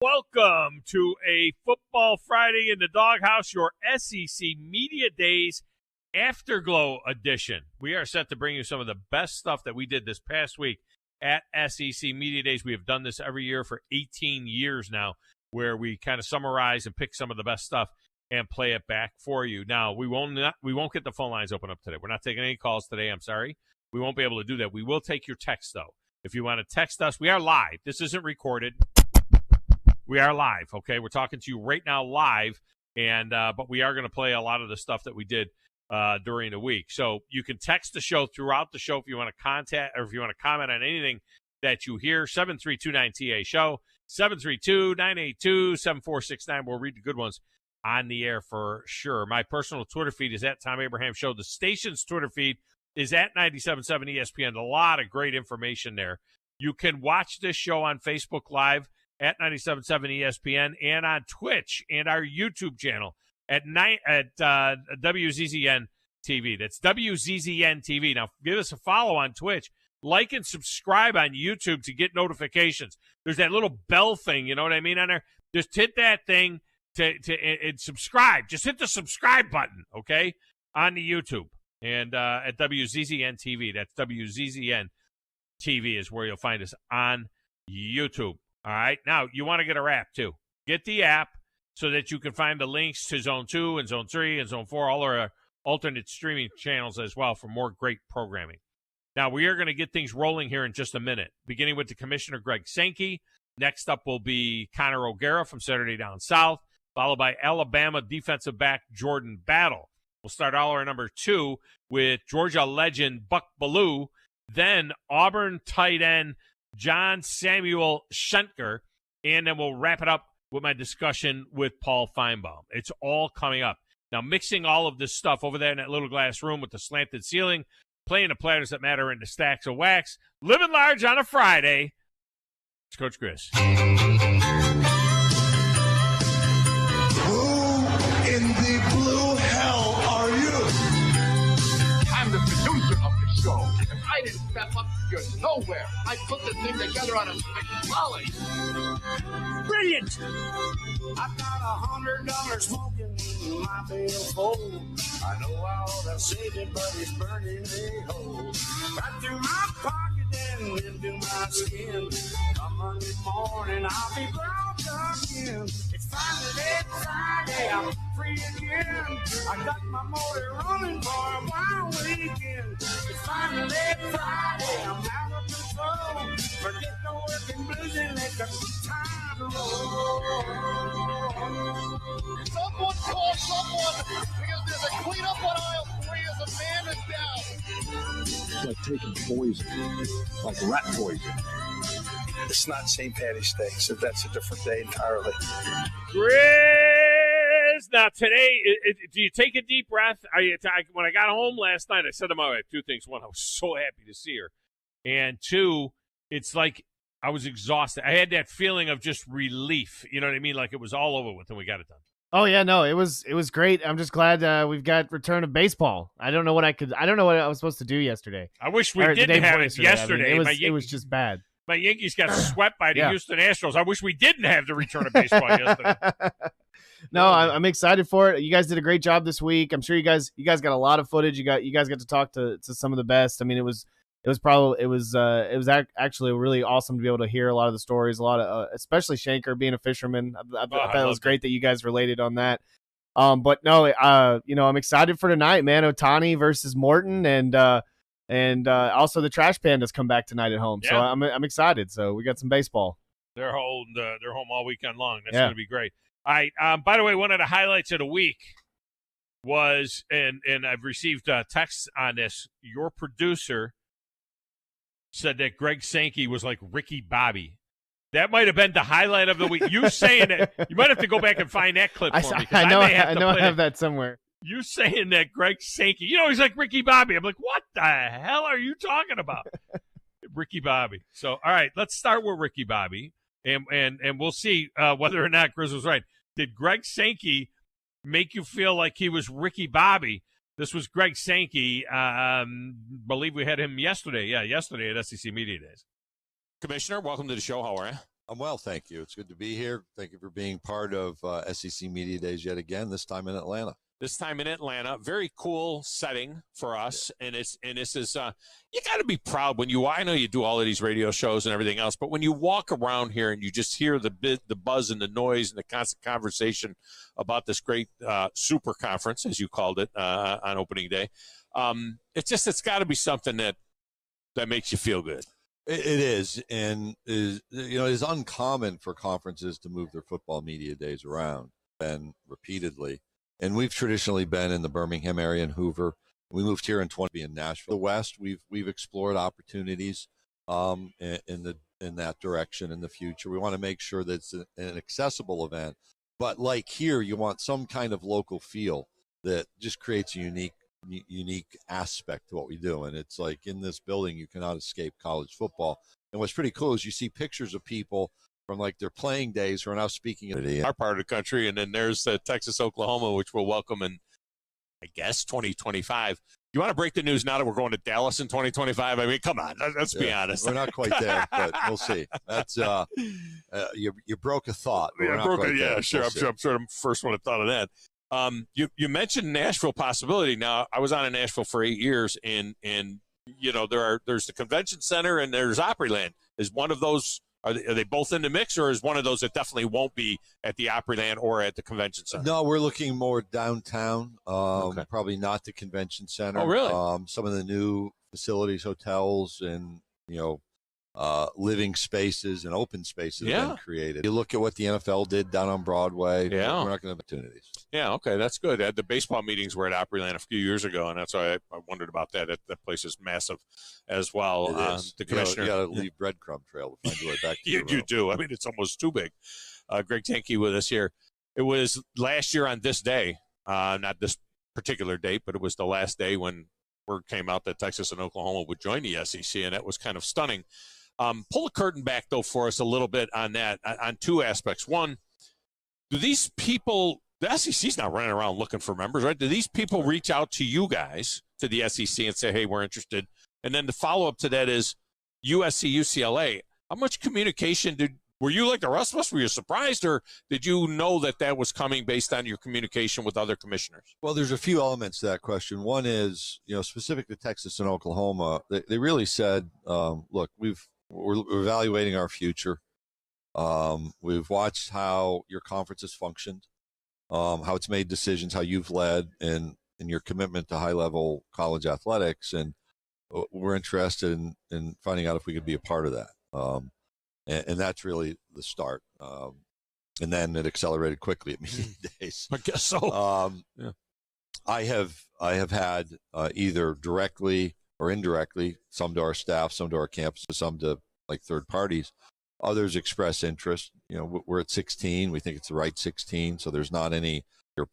Welcome to a Football Friday in the Doghouse, your SEC Media Days Afterglow edition. We are set to bring you some of the best stuff that we did this past week at SEC Media Days. We have done this every year for 18 years now, where we kind of summarize and pick some of the best stuff and play it back for you. Now, we won't get the phone lines open up today. We're not taking any calls today. I'm sorry. We won't be able to do that. We will take your text, though. If you want to text us, we are live. This isn't recorded. We are live, okay? We're talking to you right now live, and but we are going to play a lot of the stuff that we did during the week. So you can text the show throughout the show if you want to contact or if you want to comment on anything that you hear. 732-9TA-SHOW, 732-982-7469. We'll read the good ones on the air for sure. My personal Twitter feed is at Thom Abraham Show. The station's Twitter feed is at 97.7 ESPN. A lot of great information there. You can watch this show on Facebook Live at 97.7 ESPN and on Twitch and our YouTube channel at WZZN TV. That's WZZN TV. Now, give us a follow on Twitch. Like and subscribe on YouTube to get notifications. There's that little bell thing, you know what I mean, on there? Just hit that thing and subscribe. Just hit the subscribe button, okay, on the YouTube. And at WZZN TV. That's WZZN TV is where you'll find us on YouTube. All right. Now, you want to get our app, too. Get the app so that you can find the links to Zone 2 and Zone 3 and Zone 4, all our alternate streaming channels as well for more great programming. Now, we are going to get things rolling here in just a minute, beginning with the Commissioner, Greg Sankey. Next up will be Connor O'Gara from Saturday Down South, followed by Alabama defensive back Jordan Battle. We'll start hour number 2 with Georgia legend Buck Bellew, then Auburn tight end John Samuel Schenker, and then we'll wrap it up with my discussion with Paul Feinbaum. It's all coming up. Now, mixing all of this stuff over there in that little glass room with the slanted ceiling, playing the platters that matter into stacks of wax, living large on a Friday, it's Coach Chris. Who in the blue hell are you? I'm the producer of the show. If I didn't step up, you're nowhere. I put the thing together on a technology. Brilliant! I've got $100 smoking in my billfold. I know I ought to save it, but it's burning a hole. Right through my pocket and into my skin. Come Monday morning, I'll be broke again. It's finally Friday, I'm free again. I got my motor running for a wild weekend. It's finally Friday, I'm out of control. Forget the working blues and let the time roll. Someone call someone because there's a cleanup on aisle 3 as a man is down. It's like taking poison, like rat poison. It's not St. Patty's Day, so that's a different day entirely. Chris, now today, do you take a deep breath? When I got home last night, I said to my wife 2 things. 1, I was so happy to see her. And 2, it's like I was exhausted. I had that feeling of just relief. You know what I mean? Like it was all over with and we got it done. Oh yeah, no, it was great. I'm just glad we've got return of baseball. I don't know what I was supposed to do yesterday. I wish we didn't have it yesterday. I mean, it was just bad. My Yankees got swept by the Houston Astros. I wish we didn't have the return of baseball yesterday. No, I'm excited for it. You guys did a great job this week. I'm sure you guys got a lot of footage. You guys got to talk to some of the best. I mean, it was actually really awesome to be able to hear a lot of the stories. A lot of especially Schenker being a fisherman. I thought it was great that you guys related on that. But no, I'm excited for tonight, man. Ohtani versus Morton, and also the Trash Pandas come back tonight at home. Yeah. So I'm excited. So we got some baseball. They're home all weekend long. That's going to be great. All right. By the way, one of the highlights of the week was, and I've received texts on this. Your producer said that Greg Sankey was like Ricky Bobby. That might have been the highlight of the week. You saying that, you might have to go back and find that clip for me. I know I have that somewhere. You saying that Greg Sankey, he's like Ricky Bobby. I'm like, what the hell are you talking about? Ricky Bobby. So, all right, let's start with Ricky Bobby, and we'll see whether or not Chris was right. Did Greg Sankey make you feel like he was Ricky Bobby? This was Greg Sankey. Believe we had him yesterday. Yeah, yesterday at SEC Media Days. Commissioner, welcome to the show. How are you? I'm well, thank you. It's good to be here. Thank you for being part of SEC Media Days yet again, this time in Atlanta. This time in Atlanta, very cool setting for us, and this is you got to be proud when you. I know you do all of these radio shows and everything else, but when you walk around here and you just hear the buzz and the noise and the constant conversation about this great super conference, as you called it on opening day, it's got to be something that makes you feel good. It is, and it is uncommon for conferences to move their football media days around, and repeatedly. And we've traditionally been in the Birmingham area and Hoover. We moved here in 20 in Nashville. The West, we've explored opportunities in that direction in the future. We want to make sure that it's an accessible event, but like here, you want some kind of local feel that just creates a unique aspect to what we do. And it's like in this building, you cannot escape college football. And what's pretty cool is you see pictures of people from like their playing days who are now speaking in our part of the country. And then there's Texas, Oklahoma, which we'll welcome in, I guess, 2025. You want to break the news now that we're going to Dallas in 2025? I mean, come on, let's be honest. We're not quite there, but we'll see. That's you broke a thought. Yeah, sure. I'm sure I'm the first one that thought of that. You mentioned Nashville possibility. Now, I was on in Nashville for 8 years, and there's the convention center and there's Opryland. Is one of those? Are they both in the mix, or is one of those that definitely won't be at the Opryland or at the convention center? No, we're looking more downtown. Okay. Probably not the convention center. Oh, really? Some of the new facilities, hotels, and living spaces and open spaces have been created. You look at what the NFL did down on Broadway. Yeah, we're not going to have opportunities. Yeah, okay, that's good. The baseball meetings were at Opryland a few years ago, and that's why I wondered about that. That place is massive as well. It is. The commissioner, you got to leave breadcrumb trail to find your way back to your room. You do. I mean, it's almost too big. Greg Tanke with us here. It was last year on this day, not this particular date, but it was the last day when word came out that Texas and Oklahoma would join the SEC, and that was kind of stunning. Pull the curtain back, though, for us a little bit on that, on two aspects. One, do these people, the SEC's not running around looking for members, right? Do these people reach out to you guys, to the SEC, and say, hey, we're interested? And then the follow-up to that is USC, UCLA. How much communication were you like the rest of us? Were you surprised, or did you know that was coming based on your communication with other commissioners? Well, there's a few elements to that question. One is, specific to Texas and Oklahoma, they really said, look, we're evaluating our future. We've watched how your conference has functioned, how it's made decisions, how you've led, and your commitment to high-level college athletics, and we're interested in finding out if we could be a part of that. And that's really the start. And then it accelerated quickly at media days. I guess so. Yeah. I have had either directly or indirectly, some to our staff, some to our campuses, some to like third parties. Others express interest. We're at 16. We think it's the right 16, so there's not any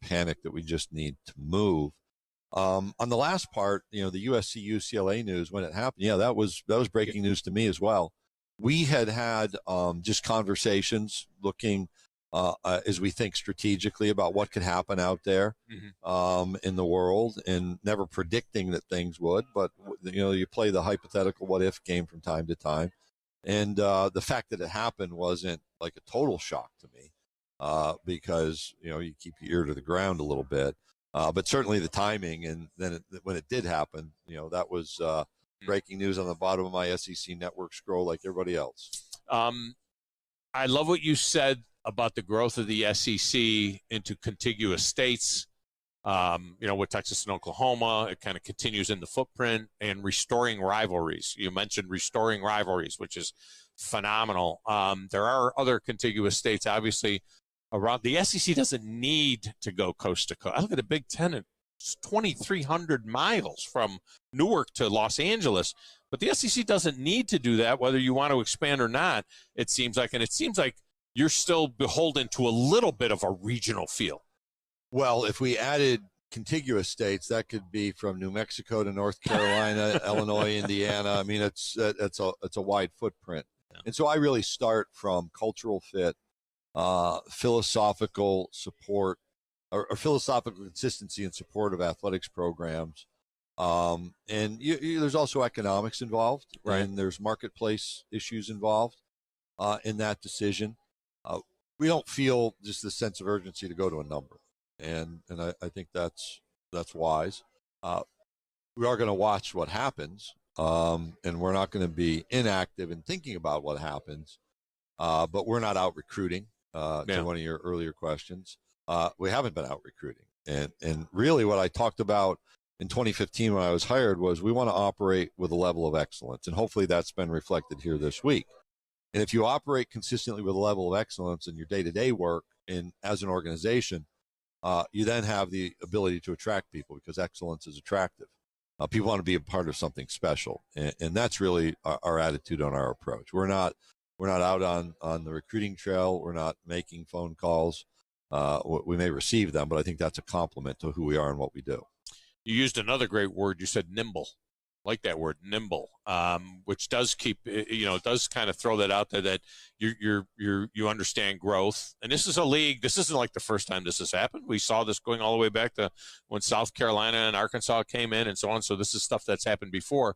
panic that we just need to move. On the last part, the USC UCLA news when it happened, that was breaking news to me as well. We had just conversations looking as we think strategically about what could happen out there in the world, and never predicting that things would, but you play the hypothetical what if game from time to time. And the fact that it happened wasn't like a total shock to me, because you keep your ear to the ground a little bit. But certainly the timing, and then when it did happen, that was breaking news on the bottom of my SEC network scroll like everybody else. I love what you said about the growth of the SEC into contiguous states. With Texas and Oklahoma, it kind of continues in the footprint, and restoring rivalries. You mentioned restoring rivalries, which is phenomenal. There are other contiguous states, obviously, around. The SEC doesn't need to go coast to coast. I look at the Big Ten, it's 2,300 miles from Newark to Los Angeles, but the SEC doesn't need to do that, whether you want to expand or not, it seems like. And it seems like you're still beholden to a little bit of a regional feel. Well, if we added contiguous states, that could be from New Mexico to North Carolina, Illinois, Indiana. I mean, it's a wide footprint. Yeah. And so I really start from cultural fit, philosophical support, or philosophical consistency and support of athletics programs. And there's also economics involved, right? And there's marketplace issues involved. in that decision. We don't feel just the sense of urgency to go to a number, and I think that's wise. We are going to watch what happens, and we're not going to be inactive in thinking about what happens. But we're not out recruiting. To one of your earlier questions, we haven't been out recruiting, and really what I talked about in 2015 when I was hired was we want to operate with a level of excellence, and hopefully that's been reflected here this week. And if you operate consistently with a level of excellence in your day-to-day work and as an organization, you then have the ability to attract people because excellence is attractive. People want to be a part of something special, and that's really our attitude on our approach. We're not out on the recruiting trail. We're not making phone calls. We may receive them, but I think that's a compliment to who we are and what we do. You used another great word. You said nimble. I like that word, nimble, which does keep, it does kind of throw that out there that you understand growth. And this is a league. This isn't like the first time this has happened. We saw this going all the way back to when South Carolina and Arkansas came in and so on. So this is stuff that's happened before.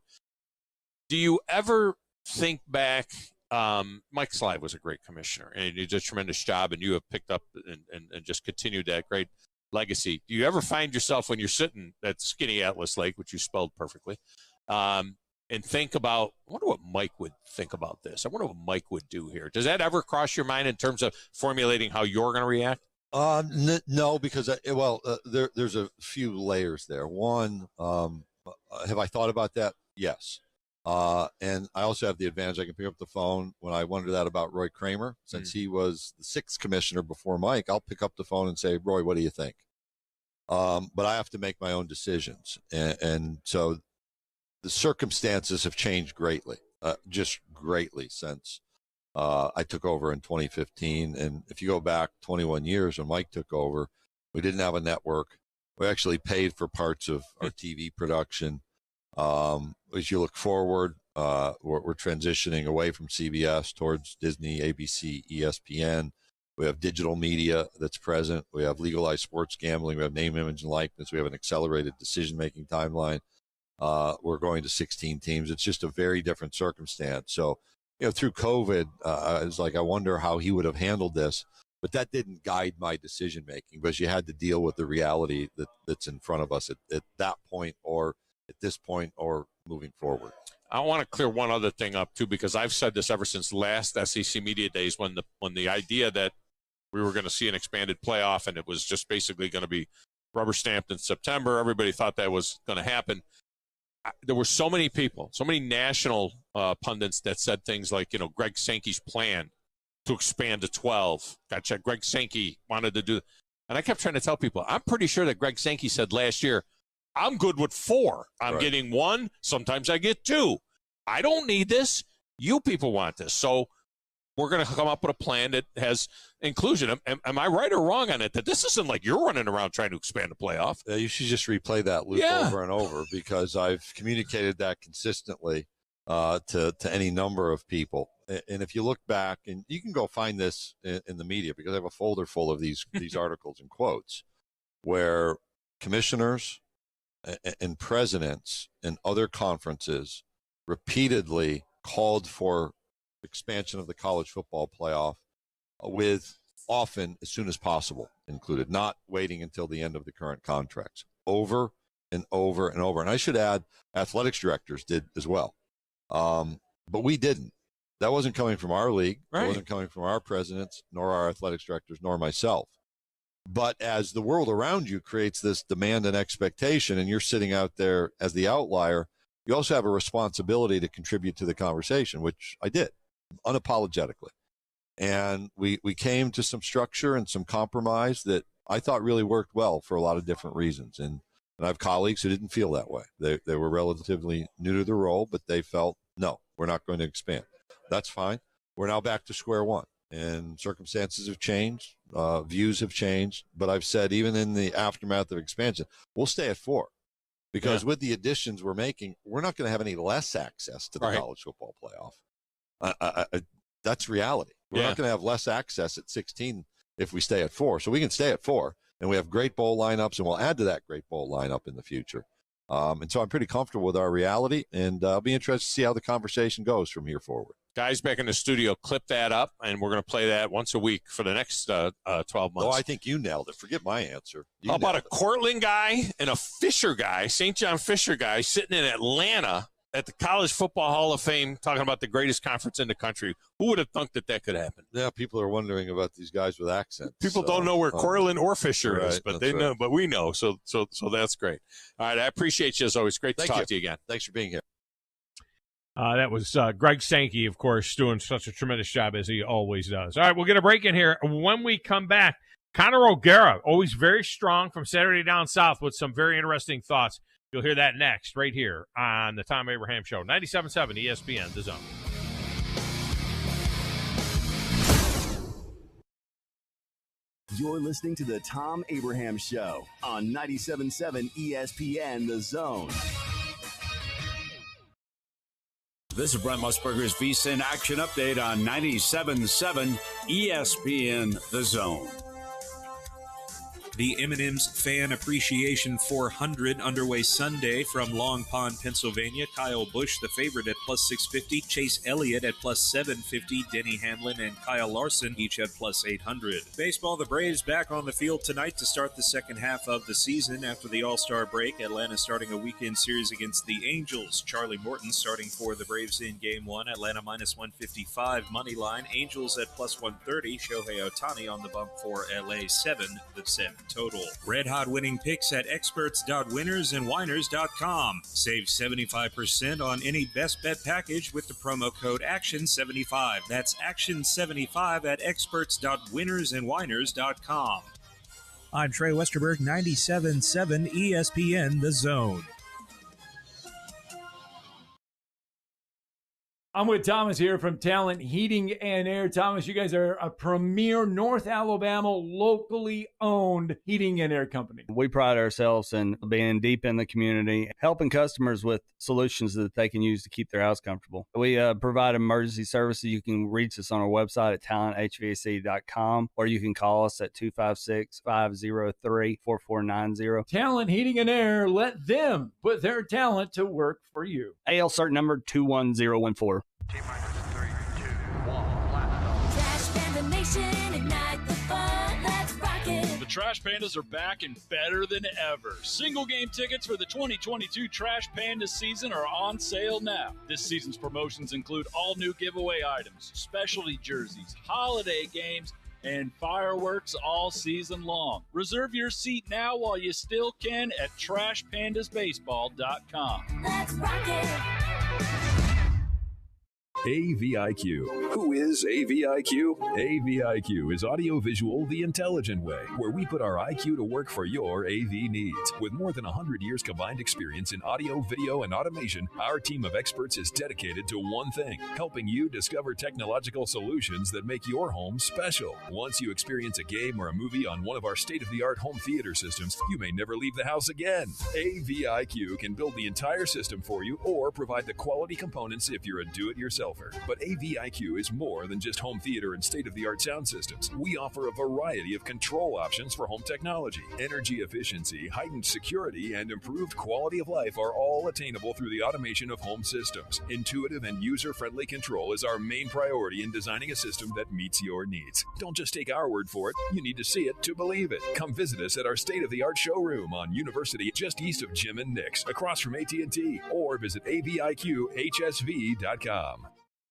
Do you ever think back? Mike Slive was a great commissioner, and he did a tremendous job, and you have picked up and just continued that great legacy. Do you ever find yourself when you're sitting at Skinny Atlas Lake, which you spelled perfectly, and think about, I wonder what Mike would think about this. I wonder what Mike would do here. Does that ever cross your mind in terms of formulating how you're going to react? No, because there's a few layers there. One, have I thought about that? Yes. And I also have the advantage I can pick up the phone when I wonder that about Roy Kramer. Since he was the sixth commissioner before Mike, I'll pick up the phone and say, Roy, what do you think? But I have to make my own decisions. And so the circumstances have changed greatly, just greatly since I took over in 2015. And if you go back 21 years when Mike took over, we didn't have a network. We actually paid for parts of our TV production. As you look forward, we're transitioning away from CBS towards Disney, ABC, ESPN. We have digital media that's present. We have legalized sports gambling. We have name, image, and likeness. We have an accelerated decision-making timeline. We're going to 16 teams. It's just a very different circumstance. So, through COVID, I was like, I wonder how he would have handled this. But that didn't guide my decision-making because you had to deal with the reality that's in front of us at that point or at this point or moving forward. I want to clear one other thing up too, because I've said this ever since last SEC Media Days when the idea that we were going to see an expanded playoff and it was just basically going to be rubber stamped in September. Everybody thought that was going to happen. There were so many people, so many national pundits that said things like, Greg Sankey's plan to expand to 12. Gotcha. Greg Sankey wanted to do, and I kept trying to tell people, I'm pretty sure that Greg Sankey said last year, I'm good with 4. I'm getting 1. Sometimes I get 2. I don't need this. You people want this. So we're going to come up with a plan that has inclusion. Am I right or wrong on it? That this isn't like you're running around trying to expand a playoff. You should just replay that loop over and over because I've communicated that consistently to any number of people. And if you look back, and you can go find this in the media because I have a folder full of these articles and quotes where commissioners and presidents and other conferences repeatedly called for expansion of the college football playoff with often as soon as possible included, not waiting until the end of the current contracts, over and over and over. And I should add, athletics directors did as well. But we didn't. That wasn't coming from our league. Right. It wasn't coming from our presidents, nor our athletics directors, nor myself. But as the world around you creates this demand and expectation, and you're sitting out there as the outlier, you also have a responsibility to contribute to the conversation, which I did, unapologetically. And we came to some structure and some compromise that I thought really worked well for a lot of different reasons. And I have colleagues who didn't feel that way. They were relatively new to the role, but they felt, no, we're not going to expand. That's fine. We're now back to square one. And circumstances have changed, views have changed. But I've said, even in the aftermath of expansion, we'll stay at 4. Because with the additions we're making, we're not going to have any less access to the college football playoff. That's reality. We're not going to have less access at 16 if we stay at 4. So we can stay at 4, and we have great bowl lineups, and we'll add to that great bowl lineup in the future. And so I'm pretty comfortable with our reality, and I'll be interested to see how the conversation goes from here forward. guys back in the studio clip that up, and we're going to play that once a week for the next 12 months. Oh, I think you nailed it. Forget my answer. How about a Cortland guy and a Fisher guy, St. John Fisher guy, sitting in Atlanta at the College Football Hall of Fame talking about the greatest conference in the country? Who would have thought that could happen? Yeah, people are wondering about these guys with accents. People don't know where Cortland or Fisher is, but they know. Right. But we know, so that's great. All right, I appreciate you as always. Great to talk to you again. Thanks for being here. That was Greg Sankey, of course, doing such a tremendous job as he always does. All right, we'll get a break in here. When we come back, Conor O'Gara, always very strong from Saturday Down South with some very interesting thoughts. You'll hear that next right here on the Thom Abraham Show. 97.7 ESPN, The Zone. You're listening to the Thom Abraham Show on 97.7 ESPN, The Zone. This is Brent Musburger's VSiN Action Update on 97.7 ESPN, The Zone. The M&M's Fan Appreciation 400 underway Sunday from Long Pond, Pennsylvania. Kyle Busch, the favorite, at plus 650. Chase Elliott at plus 750. Denny Hamlin and Kyle Larson each at plus 800. Baseball, the Braves back on the field tonight to start the second half of the season after the All-Star break. Atlanta starting a weekend series against the Angels. Charlie Morton starting for the Braves in Game 1. Atlanta minus 155 money line. Angels at plus 130. Shohei Ohtani on the bump for LA 7. The 7 total. Red Hot winning picks at experts.winnersandwiners.com. Save 75% on any best bet package with the promo code ACTION75. That's ACTION75 at experts.winnersandwiners.com. I'm Trey Westerberg, 97.7 ESPN, The Zone. I'm with Thomas here from Talent Heating and Air. Thomas, you guys are a premier North Alabama locally owned heating and air company. We pride ourselves in being deep in the community, helping customers with solutions that they can use to keep their house comfortable. We provide emergency services. You can reach us on our website at talenthvac.com, or you can call us at 256-503-4490. Talent Heating and Air, let them put their talent to work for you. AL cert number 21014. The Trash Pandas are back and better than ever. Single game tickets for the 2022 Trash Pandas season are on sale now. This season's promotions include all new giveaway items, specialty jerseys, holiday games, and fireworks all season long. Reserve your seat now while you still can at TrashPandasBaseball.com. Let's rock it. AVIQ. Who is AVIQ? AVIQ is audiovisual the intelligent way, where we put our IQ to work for your AV needs. With more than 100 years combined experience in audio, video, and automation, our team of experts is dedicated to one thing: helping you discover technological solutions that make your home special. Once you experience a game or a movie on one of our state-of-the-art home theater systems, you may never leave the house again. AVIQ can build the entire system for you or provide the quality components if you're a do-it-yourself. But AVIQ is more than just home theater and state-of-the-art sound systems. We offer a variety of control options for home technology. Energy efficiency, heightened security, and improved quality of life are all attainable through the automation of home systems. Intuitive and user-friendly control is our main priority in designing a system that meets your needs. Don't just take our word for it. You need to see it to believe it. Come visit us at our state-of-the-art showroom on University, just east of Jim and Nick's, across from AT&T, or visit aviqhsv.com.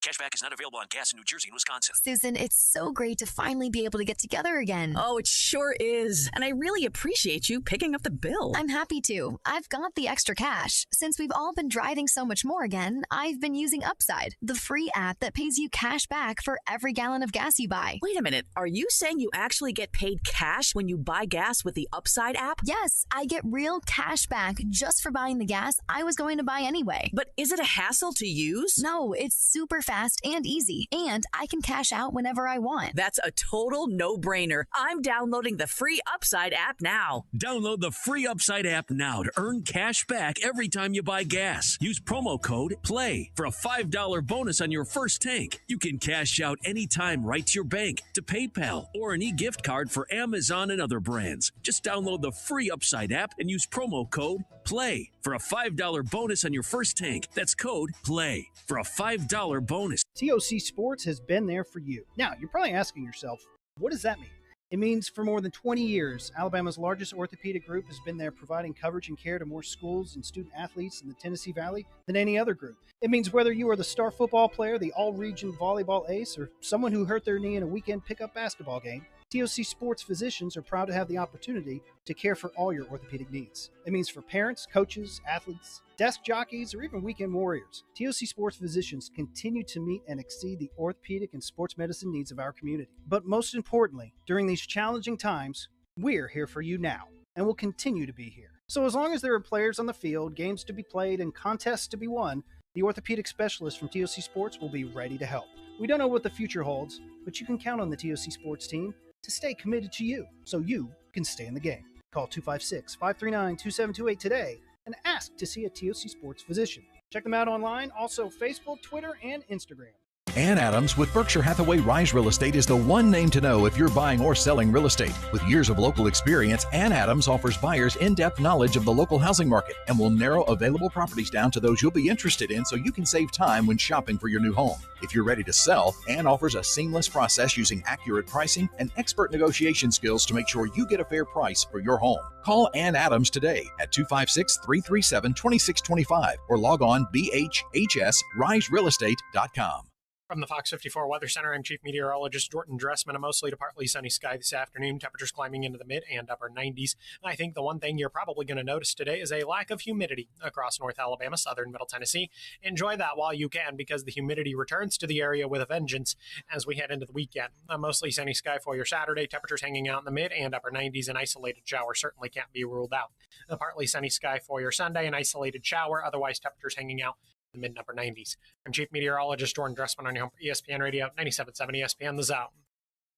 Cashback is not available on gas in New Jersey and Wisconsin. Susan, it's so great to finally be able to get together again. Oh, it sure is. And I really appreciate you picking up the bill. I'm happy to. I've got the extra cash. Since we've all been driving so much more again, I've been using Upside, the free app that pays you cash back for every gallon of gas you buy. Wait a minute. Are you saying you actually get paid cash when you buy gas with the Upside app? Yes, I get real cash back just for buying the gas I was going to buy anyway. But is it a hassle to use? No, it's super fast and easy, and I can cash out whenever I want. That's a total no-brainer. I'm downloading the free Upside app now. Download the free Upside app now to earn cash back every time you buy gas. Use promo code PLAY for a $5 bonus on your first tank. You can cash out anytime right to your bank, to PayPal, or an e-gift card for Amazon and other brands. Just download the free Upside app and use promo code PLAY for a $5 bonus on your first tank. That's code PLAY for a $5 bonus. TOC Sports has been there for you. Now, you're probably asking yourself, what does that mean? It means for more than 20 years, Alabama's largest orthopedic group has been there providing coverage and care to more schools and student athletes in the Tennessee Valley than any other group. It means whether you are the star football player, the all-region volleyball ace, or someone who hurt their knee in a weekend pickup basketball game, TOC Sports physicians are proud to have the opportunity to care for all your orthopedic needs. It means for parents, coaches, athletes, desk jockeys, or even weekend warriors, TOC Sports physicians continue to meet and exceed the orthopedic and sports medicine needs of our community. But most importantly, during these challenging times, we're here for you now, and will continue to be here. So as long as there are players on the field, games to be played, and contests to be won, the orthopedic specialists from TOC Sports will be ready to help. We don't know what the future holds, but you can count on the TOC Sports team to stay committed to you, so you can stay in the game. Call 256-539-2728 today and ask to see a TOC Sports physician. Check them out online, also Facebook, Twitter, and Instagram. Ann Adams with Berkshire Hathaway Rise Real Estate is the one name to know if you're buying or selling real estate. With years of local experience, Ann Adams offers buyers in-depth knowledge of the local housing market and will narrow available properties down to those you'll be interested in so you can save time when shopping for your new home. If you're ready to sell, Ann offers a seamless process using accurate pricing and expert negotiation skills to make sure you get a fair price for your home. Call Ann Adams today at 256-337-2625 or log on bhhsriserealestate.com. From the Fox 54 Weather Center, I'm Chief Meteorologist Jordan Dressman. A mostly to partly sunny sky this afternoon. Temperatures climbing into the mid and upper 90s. I think the one thing you're probably going to notice today is a lack of humidity across North Alabama, southern Middle Tennessee. Enjoy that while you can, because the humidity returns to the area with a vengeance as we head into the weekend. A mostly sunny sky for your Saturday. Temperatures hanging out in the mid and upper 90s. An isolated shower certainly can't be ruled out. A partly sunny sky for your Sunday. An isolated shower. Otherwise, temperatures hanging out the mid and upper 90s. I'm Chief Meteorologist Jordan Dressman on your home for ESPN Radio, 97.7 ESPN The Zone.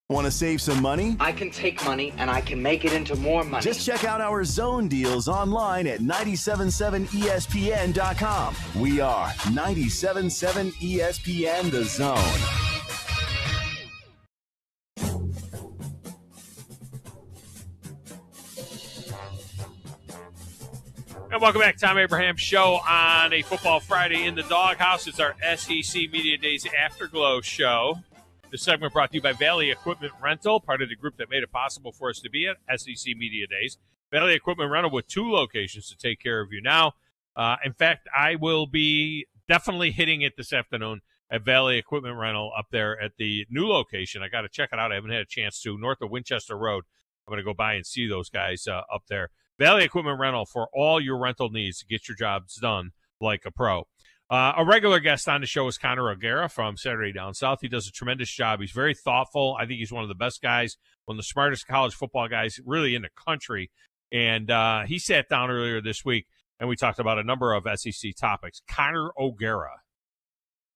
Want to save some money? I can take money and I can make it into more money. Just check out our zone deals online at 977ESPN.com. We are 97.7 ESPN The Zone. And welcome back to Tom Abraham Show on a Football Friday in the Doghouse. It's our SEC Media Days Afterglow show. This segment brought to you by Valley Equipment Rental, part of the group that made it possible for us to be at SEC Media Days. Valley Equipment Rental with 2 locations to take care of you now. In fact, I will be definitely hitting it this afternoon at Valley Equipment Rental up there at the new location. I got to check it out. I haven't had a chance to. North of Winchester Road. I'm going to go by and see those guys up there. Valley Equipment Rental for all your rental needs to get your jobs done like a pro. A regular guest on the show is Connor O'Gara from Saturday Down South. He does a tremendous job. He's very thoughtful. I think he's one of the best guys, one of the smartest college football guys really in the country. And he sat down earlier this week, and we talked about a number of SEC topics. Connor O'Gara.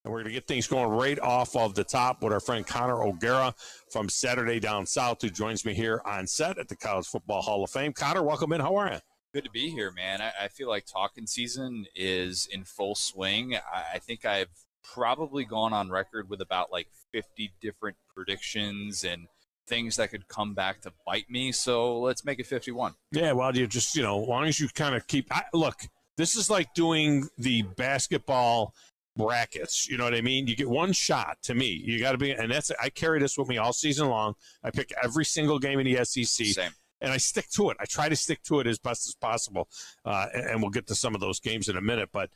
And we're going to get things going right off of the top with our friend Connor O'Gara from Saturday Down South, who joins me here on set at the College Football Hall of Fame. Connor, welcome in. How are you? Good to be here, man. I feel like talking season is in full swing. I think I've probably gone on record with about like 50 different predictions and things that could come back to bite me. So let's make it 51. Yeah, well, you just, as long as you kind of keep look, this is like doing the basketball brackets. You know what I mean? You get one shot to me. You got to be, and I carry this with me all season long. I pick every single game in the SEC. Same. And I stick to it. I try to stick to it as best as possible. And we'll get to some of those games in a minute. But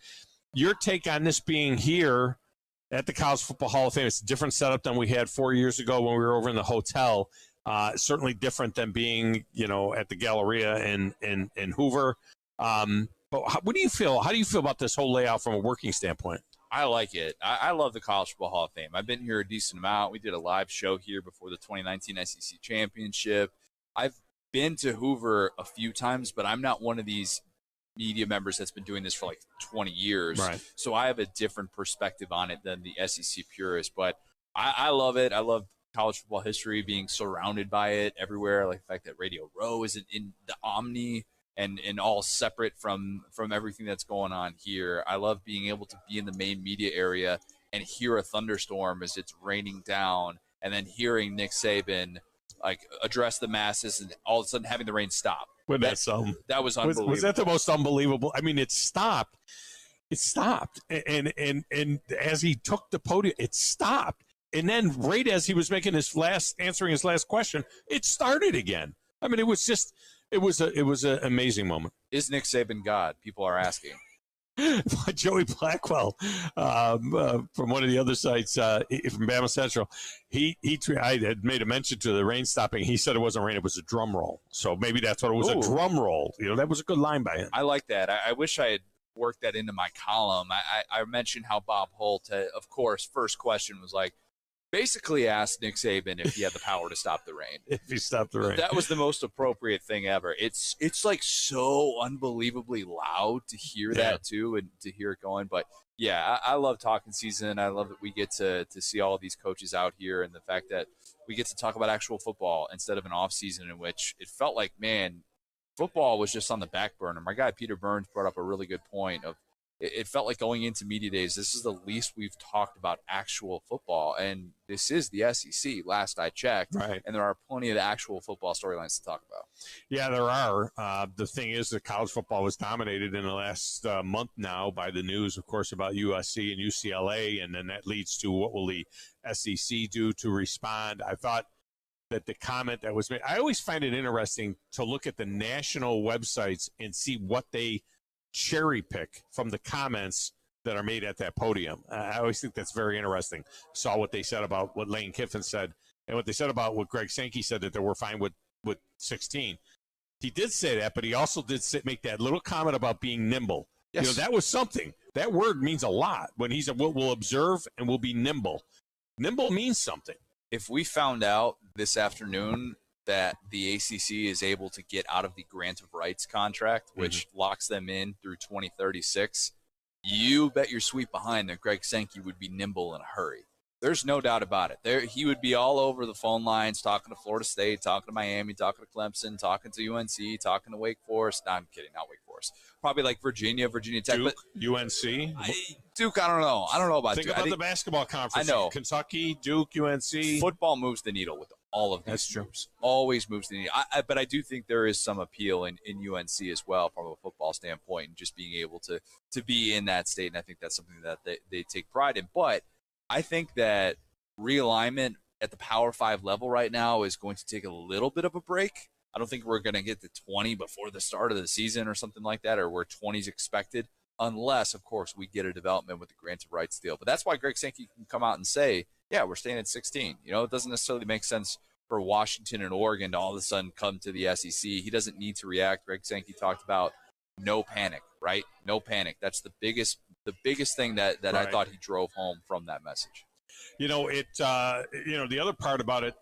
your take on this being here at the College Football Hall of Fame, it's a different setup than we had 4 years ago when we were over in the hotel. Certainly different than being, at the Galleria in Hoover. But what do you feel? How do you feel about this whole layout from a working standpoint? I like it. I love the College Football Hall of Fame. I've been here a decent amount. We did a live show here before the 2019 SEC Championship. I've been to Hoover a few times, but I'm not one of these media members that's been doing this for like 20 years. Right. So I have a different perspective on it than the SEC purist. But I love it. I love college football history, being surrounded by it everywhere. Like the fact that Radio Row is in the Omni and all separate from everything that's going on here. I love being able to be in the main media area and hear a thunderstorm as it's raining down, and then hearing Nick Saban address the masses, and all of a sudden having the rain stop. That was unbelievable. Was that the most unbelievable? I mean, it stopped. It stopped, and as he took the podium, it stopped, and then right as he was making answering his last question, it started again. I mean, it was an amazing moment. Is Nick Saban God? People are asking. Joey Blackwell from one of the other sites from Bama Central, I had made a mention to the rain stopping. He said it wasn't rain; it was a drum roll. So maybe that's what it was. A drum roll. That was a good line by him. I like that. I wish I had worked that into my column. I mentioned how Bob Holt, of course, first question was basically asked Nick Saban if he had the power to stop the rain. If he stopped the rain. That was the most appropriate thing ever. It's so unbelievably loud to hear that too, and to hear it going. But yeah, I love talking season. I love that we get to see all of these coaches out here, and the fact that we get to talk about actual football instead of an off season in which it felt like, man, football was just on the back burner. My guy Peter Burns brought up a really good point of it felt like going into media days, this is the least we've talked about actual football. And this is the SEC, last I checked. Right. And there are plenty of actual football storylines to talk about. Yeah, there are. The thing is that college football was dominated in the last month now by the news, of course, about USC and UCLA. And then that leads to what will the SEC do to respond. I thought that the comment that was made, I always find it interesting to look at the national websites and see what they cherry pick from the comments that are made at that podium. I always think that's very interesting. Saw what they said about what Lane Kiffin said and what they said about what Greg Sankey said, that they were fine with 16. He did say that, but he also did make that little comment about being nimble. Yes. That was something. That word means a lot. When he said, we'll observe and we'll be nimble. Nimble means something. If we found out this afternoon that the ACC is able to get out of the grant of rights contract, which locks them in through 2036, you bet your sweet behind that Greg Sankey would be nimble in a hurry. There's no doubt about it. He would be all over the phone lines, talking to Florida State, talking to Miami, talking to Clemson, talking to UNC, talking to Wake Forest. No, I'm kidding, not Wake Forest. Probably like Virginia Tech. Duke, UNC. Duke, I don't know. I don't know about Think Duke. about the basketball conference. I know. Kentucky, Duke, UNC. Football moves the needle with all of these. That's true. Always moves the needle. But I do think there is some appeal in UNC as well from a football standpoint, and just being able to be in that state. And I think that's something that they take pride in. But I think that realignment at the Power 5 level right now is going to take a little bit of a break. I don't think we're going to get to 20 before the start of the season or something like that, or where 20 is expected, unless, of course, we get a development with the grant of rights deal. But that's why Greg Sankey can come out and say, yeah, we're staying at 16. It doesn't necessarily make sense for Washington and Oregon to all of a sudden come to the SEC. He doesn't need to react. Greg Sankey talked about no panic, right? No panic. That's the biggest thing that right. I thought he drove home from that message. The other part about it,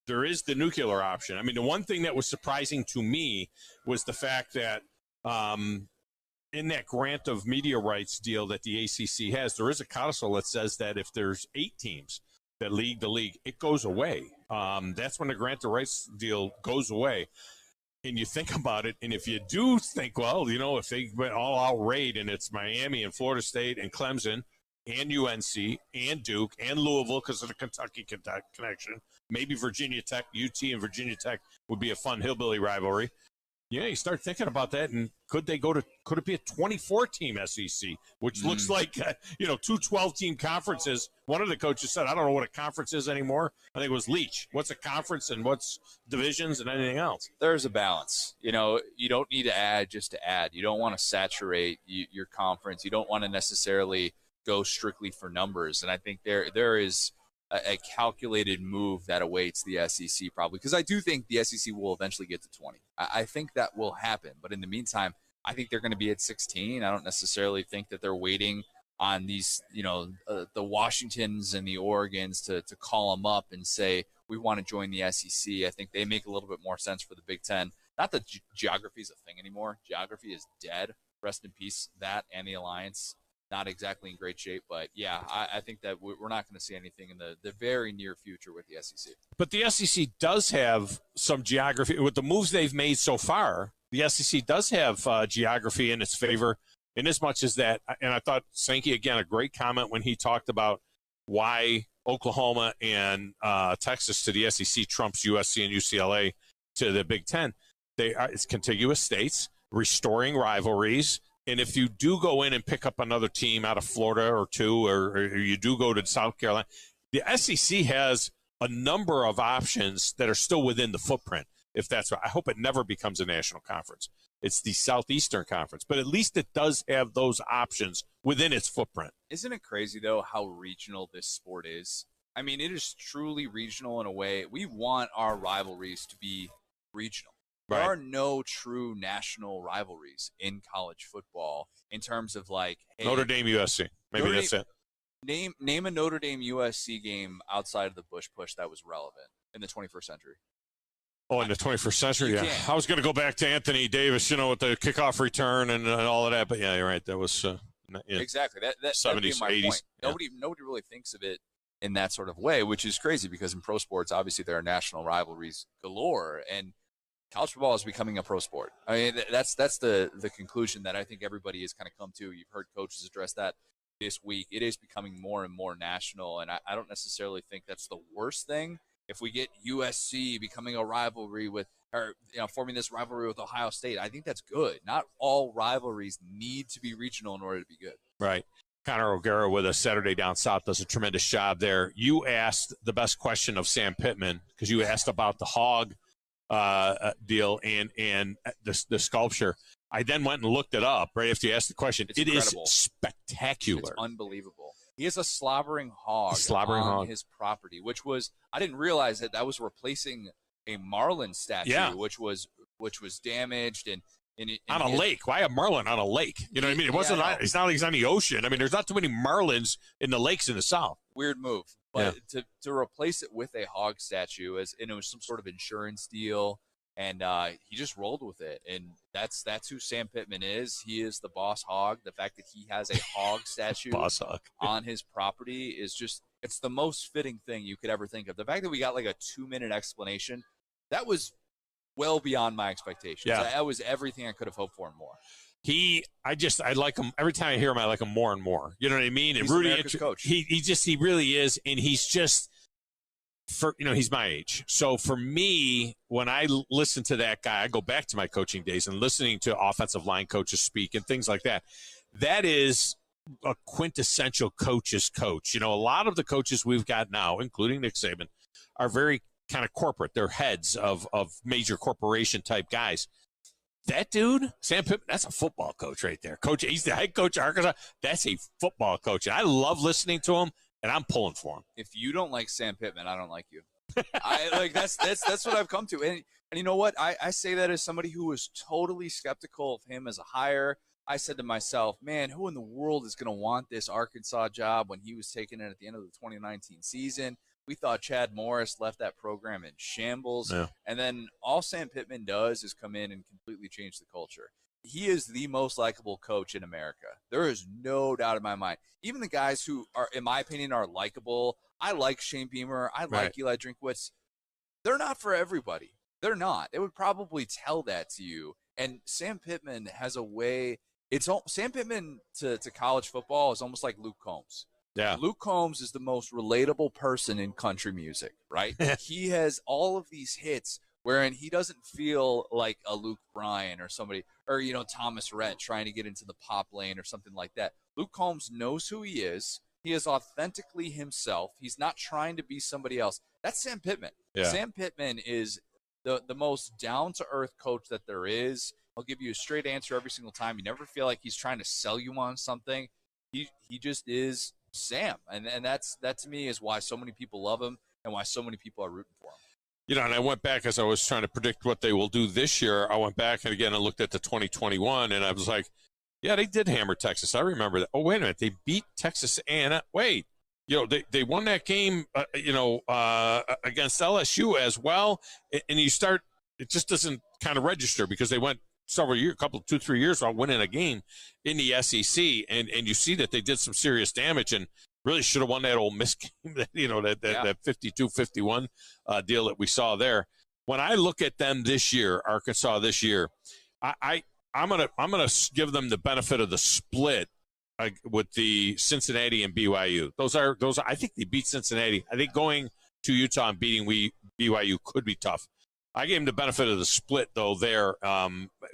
there is the nuclear option. I mean, the one thing that was surprising to me was the fact that in that grant of media rights deal that the ACC has, there is a codicil that says that if there's 8 teams that lead the league, it goes away. That's when the grant of rights deal goes away. And you think about it, and if you do think, well, if they went all out raid and it's Miami and Florida State and Clemson and UNC and Duke and Louisville because of the Kentucky connection, maybe Virginia Tech, UT and Virginia Tech would be a fun hillbilly rivalry. Yeah, you start thinking about that, and could it be a 24-team SEC, which looks like, 2 12-team conferences. One of the coaches said, I don't know what a conference is anymore. I think it was Leach. What's a conference and what's divisions and anything else? There's a balance. You don't need to add just to add. You don't want to saturate your conference. You don't want to necessarily go strictly for numbers. And I think there is a calculated move that awaits the SEC probably, because I do think the SEC will eventually get to 20. I think that will happen. But in the meantime, I think they're going to be at 16. I don't necessarily think that they're waiting on these, the Washingtons and the Oregons to call them up and say, we want to join the SEC. I think they make a little bit more sense for the Big Ten. Not that geography is a thing anymore. Geography is dead. Rest in peace, that and the Alliance. Not exactly in great shape, but yeah, I think that we're not going to see anything in the very near future with the SEC. But the SEC does have some geography. With the moves they've made so far, the SEC does have geography in its favor in as much as that. And I thought Sankey, again, a great comment when he talked about why Oklahoma and Texas to the SEC trumps USC and UCLA to the Big Ten. It's contiguous states, restoring rivalries. And if you do go in and pick up another team out of Florida or two, or you do go to South Carolina, the SEC has a number of options that are still within the footprint. If that's right, I hope it never becomes a national conference. It's the Southeastern Conference, but at least it does have those options within its footprint. Isn't it crazy, though, how regional this sport is? I mean, it is truly regional in a way. We want our rivalries to be regional. There are no true national rivalries in college football in terms of like, hey, Notre Dame, USC. Maybe Notre that's Dame, it. Name a Notre Dame USC game outside of the Bush Push that was relevant in the 21st century. Oh, in the 21st century, You yeah. can't. I was going to go back to Anthony Davis, with the kickoff return and all of that. But yeah, you're right. That was Exactly. That'd 70s, be my 80s. point. Yeah. Nobody really thinks of it in that sort of way, which is crazy because in pro sports, obviously there are national rivalries galore, and college football is becoming a pro sport. I mean, that's the conclusion that I think everybody has kind of come to. You've heard coaches address that this week. It is becoming more and more national, and I don't necessarily think that's the worst thing. If we get USC becoming a rivalry forming this rivalry with Ohio State, I think that's good. Not all rivalries need to be regional in order to be good. Right. Connor O'Gara with us Saturday Down South does a tremendous job there. You asked the best question of Sam Pittman because you asked about the hog deal and the sculpture. I then went and looked it up right after you asked the question. It's It incredible. is spectacular. It's unbelievable. He has a slobbering hog on his property, which was, I didn't realize that was replacing a marlin statue, which was damaged and on a lake. Why a marlin on a lake? You know what I mean? It wasn't. It's not like he's on the ocean. I mean, there's not too many marlins in the lakes in the South. Weird move, but to replace it with a hog statue, and it was some sort of insurance deal, and he just rolled with it, and that's who Sam Pittman is. He is the boss hog. The fact that he has a hog statue boss hog on his property is it's the most fitting thing you could ever think of. The fact that we got like a 2-minute explanation, that was well beyond my expectations. Yeah. That was everything I could have hoped for and more. I like him. Every time I hear him, I like him more and more. You know what I mean? And He's Rudy, America's coach. He really is. And he's just, he's my age. So for me, when I listen to that guy, I go back to my coaching days and listening to offensive line coaches speak and things like that. That is a quintessential coach's coach. A lot of the coaches we've got now, including Nick Saban, are very kind of corporate. They're heads of major corporation type guys. That dude, Sam Pittman, that's a football coach right there. He's the head coach of Arkansas. That's a football coach. And I love listening to him, and I'm pulling for him. If you don't like Sam Pittman, I don't like you. That's what I've come to. And you know what? I say that as somebody who was totally skeptical of him as a hire. I said to myself, man, who in the world is going to want this Arkansas job when he was taking it at the end of the 2019 season? We thought Chad Morris left that program in shambles. Yeah. And then all Sam Pittman does is come in and completely change the culture. He is the most likable coach in America. There is no doubt in my mind. Even the guys who are, in my opinion, are likable. I like Shane Beamer. I like Eli Drinkwitz. They're not for everybody. They're not. They would probably tell that to you. And Sam Pittman has a way. Sam Pittman to college football is almost like Luke Combs. Yeah. Luke Combs is the most relatable person in country music, right? He has all of these hits wherein he doesn't feel like a Luke Bryan or somebody, or, Thomas Rhett trying to get into the pop lane or something like that. Luke Combs knows who he is. He is authentically himself. He's not trying to be somebody else. That's Sam Pittman. Yeah. Sam Pittman is the most down-to-earth coach that there is. He'll give you a straight answer every single time. You never feel like he's trying to sell you on something. He just is Sam, and that to me is why so many people love him and why so many people are rooting for him. And I went back as I was trying to predict what they will do this year. I went back and again I looked at the 2021, and I was like, yeah, they did hammer Texas. I remember that. Oh, wait a minute, they beat Texas A&M. Wait, they won that game, against LSU as well, and you start. It just doesn't kind of register because they went several years, 2-3 years without winning a game in the SEC, and you see that they did some serious damage and really should have won that Ole Miss game, that 52-51 deal that we saw there. When I look at them this year, Arkansas this year, I'm gonna give them the benefit of the split with the Cincinnati and BYU. Those are. I think they beat Cincinnati. I think going to Utah and beating BYU could be tough. I gave them the benefit of the split though there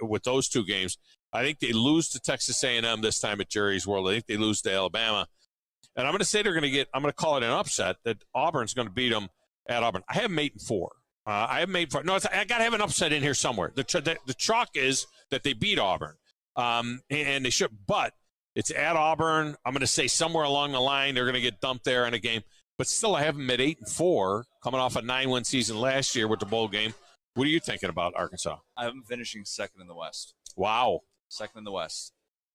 with those two games. I think they lose to Texas A&M this time at Jerry's World. I think they lose to Alabama, and I'm going to say they're going to get. I'm going to call it an upset that Auburn's going to beat them at Auburn. I have them 8-4. I have made. No, I got to have an upset in here somewhere. The chalk is that they beat Auburn, and they should. But it's at Auburn. I'm going to say somewhere along the line they're going to get dumped there in a game. But still, I have them at 8-4, coming off a 9-win season last year with the bowl game. What are you thinking about Arkansas? I have them finishing second in the West. Wow, second in the West,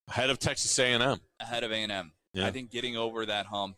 ahead of Texas A&M. Ahead of A&M. Yeah. I think getting over that hump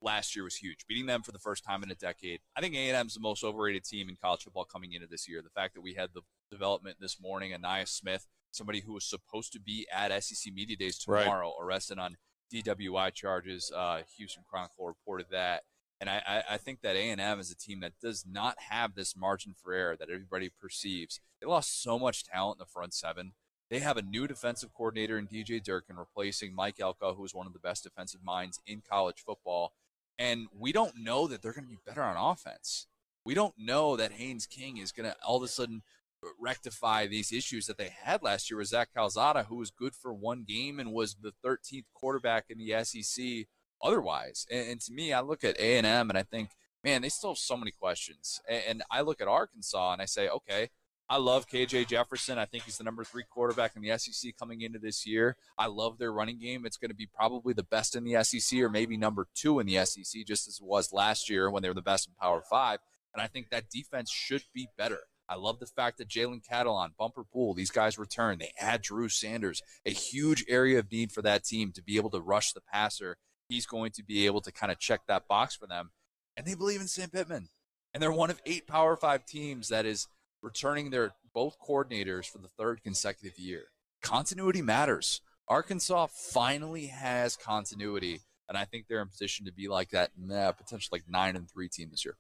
last year was huge. Beating them for the first time in a decade. I think A&M's the most overrated team in college football coming into this year. The fact that we had the development this morning, Anaya Smith, somebody who was supposed to be at SEC Media Days tomorrow, arrested on DWI charges. Houston Chronicle reported that. And I think that A&M is a team that does not have this margin for error that everybody perceives. They lost so much talent in the front seven. They have a new defensive coordinator in DJ Durkin replacing Mike Elko, who is one of the best defensive minds in college football. And we don't know that they're going to be better on offense. We don't know that Haynes King is going to all of a sudden rectify these issues that they had last year with Zach Calzada, who was good for one game and was the 13th quarterback in the SEC otherwise. And to me, I look at A&M and I think, man, they still have so many questions. And I look at Arkansas and I say, okay, I love KJ Jefferson. I think he's the number 3 quarterback in the SEC coming into this year. I love their running game. It's going to be probably the best in the SEC or maybe number 2 in the SEC, just as it was last year when they were the best in Power 5. And I think that defense should be better. I love the fact that Jalen Catalon, Bumper Pool, these guys return. They add Drew Sanders, a huge area of need for that team to be able to rush the passer. He's going to be able to kind of check that box for them. And they believe in Sam Pittman. And they're one of 8 Power 5 teams that is returning their both coordinators for the 3rd consecutive year. Continuity matters. Arkansas finally has continuity, and I think they're in position to be like that, potentially like 9-3 team this year.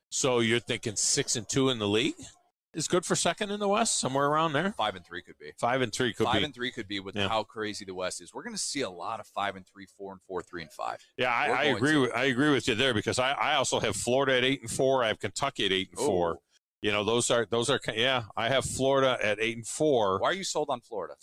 So you're thinking 6-2 in the league is good for second in the West, somewhere around there? 5-3 could be. 5-3 could be. 5-3 could be with how crazy the West is. We're going to see a lot of 5-3, 4-4, 3-5. Yeah, I agree. I agree with you there because I also have Florida at 8-4. I have Kentucky at 8-4. Oh. You know, those are I have Florida at 8-4. Why are you sold on Florida?